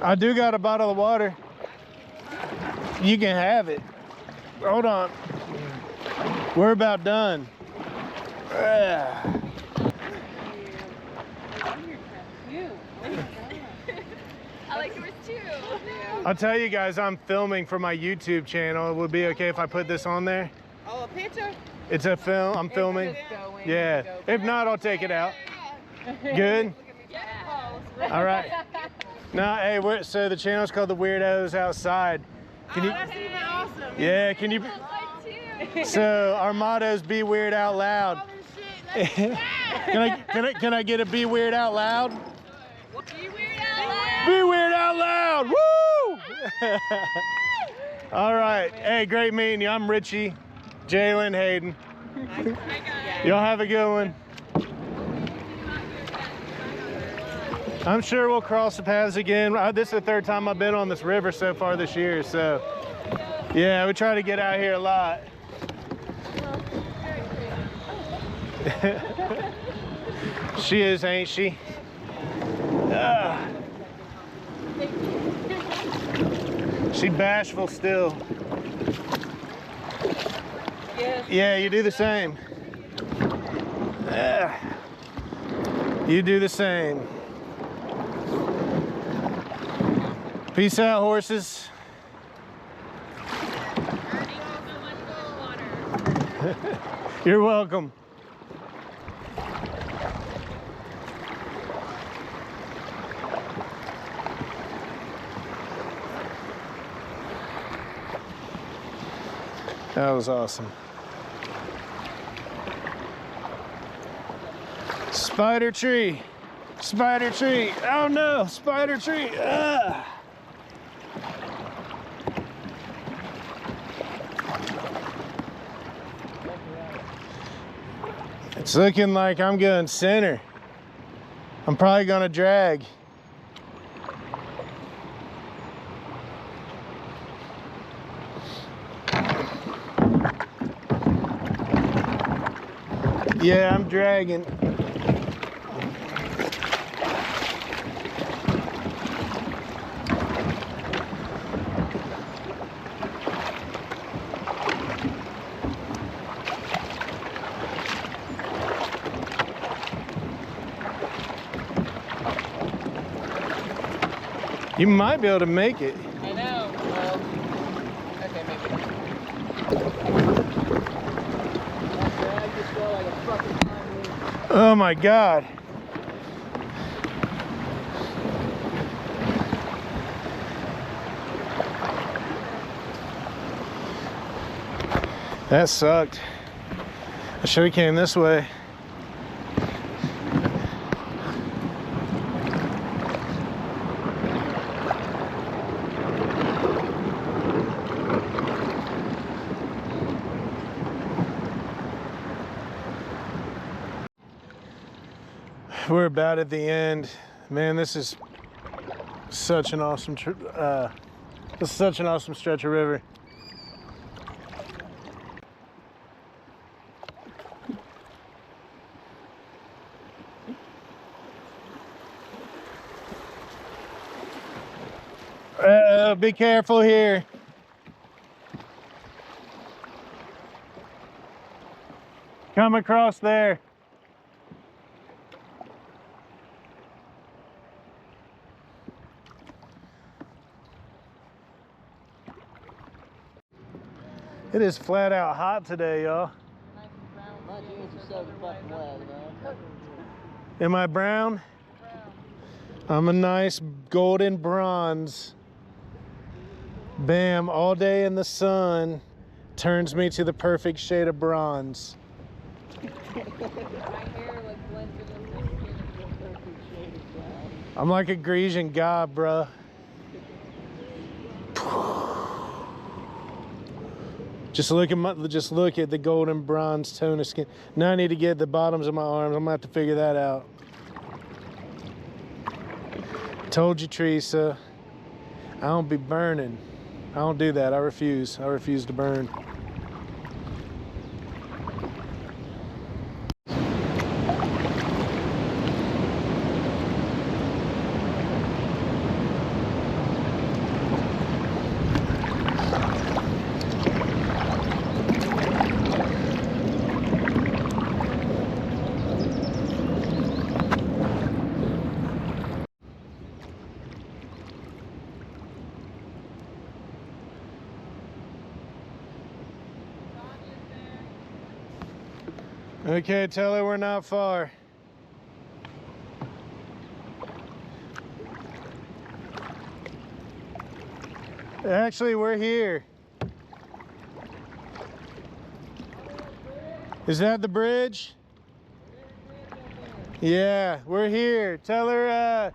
I do got a bottle of water. You can have it. Hold on. We're about done. I like yours too. I'll tell you guys, I'm filming for my YouTube channel. It would be okay if I put this on there? Oh, a picture? It's a film. I'm filming. Yeah. If not, I'll take it out. Good? All right. Now, hey, so the channel's called the Weirdos Outside. Can you? That's even awesome. Yeah. Can you? So our motto is "Be weird out loud." Can I get a "Be weird out loud"? Be weird out loud. Be weird out loud. Woo! All right. Hey, great meeting you. I'm Richie, Jaelynn, Hayden. Y'all have a good one. I'm sure we'll cross the paths again. This is the third time I've been on this river so far this year, so yeah, we try to get out here a lot. She is, ain't she? She bashful still. Yeah, you do the same. You do the same. Peace out, horses. You're welcome. That was awesome. Spider tree. Spider tree. Oh no, spider tree. It's looking like I'm going center. I'm probably gonna drag. Yeah, I'm dragging. You might be able to make it. I know. Well, okay, maybe. Oh my God. That sucked. I should have came this way. We're about at the end. Man, this is such an awesome stretch of river. Be careful here. Come across there. It is flat out hot today, y'all. My jeans are so fucking wet, man. Am I brown? I'm a nice golden bronze. Bam, all day in the sun turns me to the perfect shade of bronze. My hair like blends into my skin. Perfect shade of brown. I'm like a Grecian god, bruh. Just look at the golden bronze tone of skin. Now I need to get the bottoms of my arms. I'm gonna have to figure that out. Told you, Teresa. I don't be burning. I don't do that. I refuse. I refuse to burn. Okay, tell her we're not far. Actually, we're here. Is that the bridge? Yeah, we're here. Tell her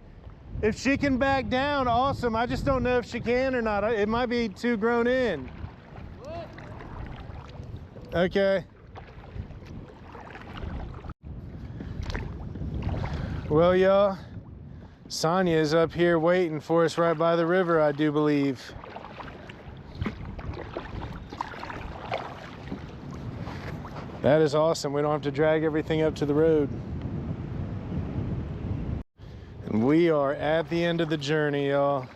if she can back down, awesome. I just don't know if she can or not. It might be too grown in. Okay. Well, y'all, Sonia is up here waiting for us right by the river, I do believe. That is awesome. We don't have to drag everything up to the road. And we are at the end of the journey, y'all.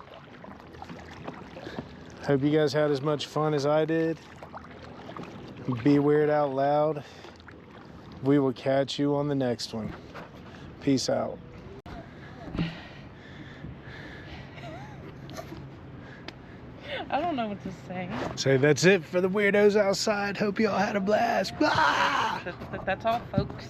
Hope you guys had as much fun as I did. Be weird out loud. We will catch you on the next one. Peace out. I don't know what to say. So that's it for the weirdos outside. Hope y'all had a blast. Blah! That's all, folks.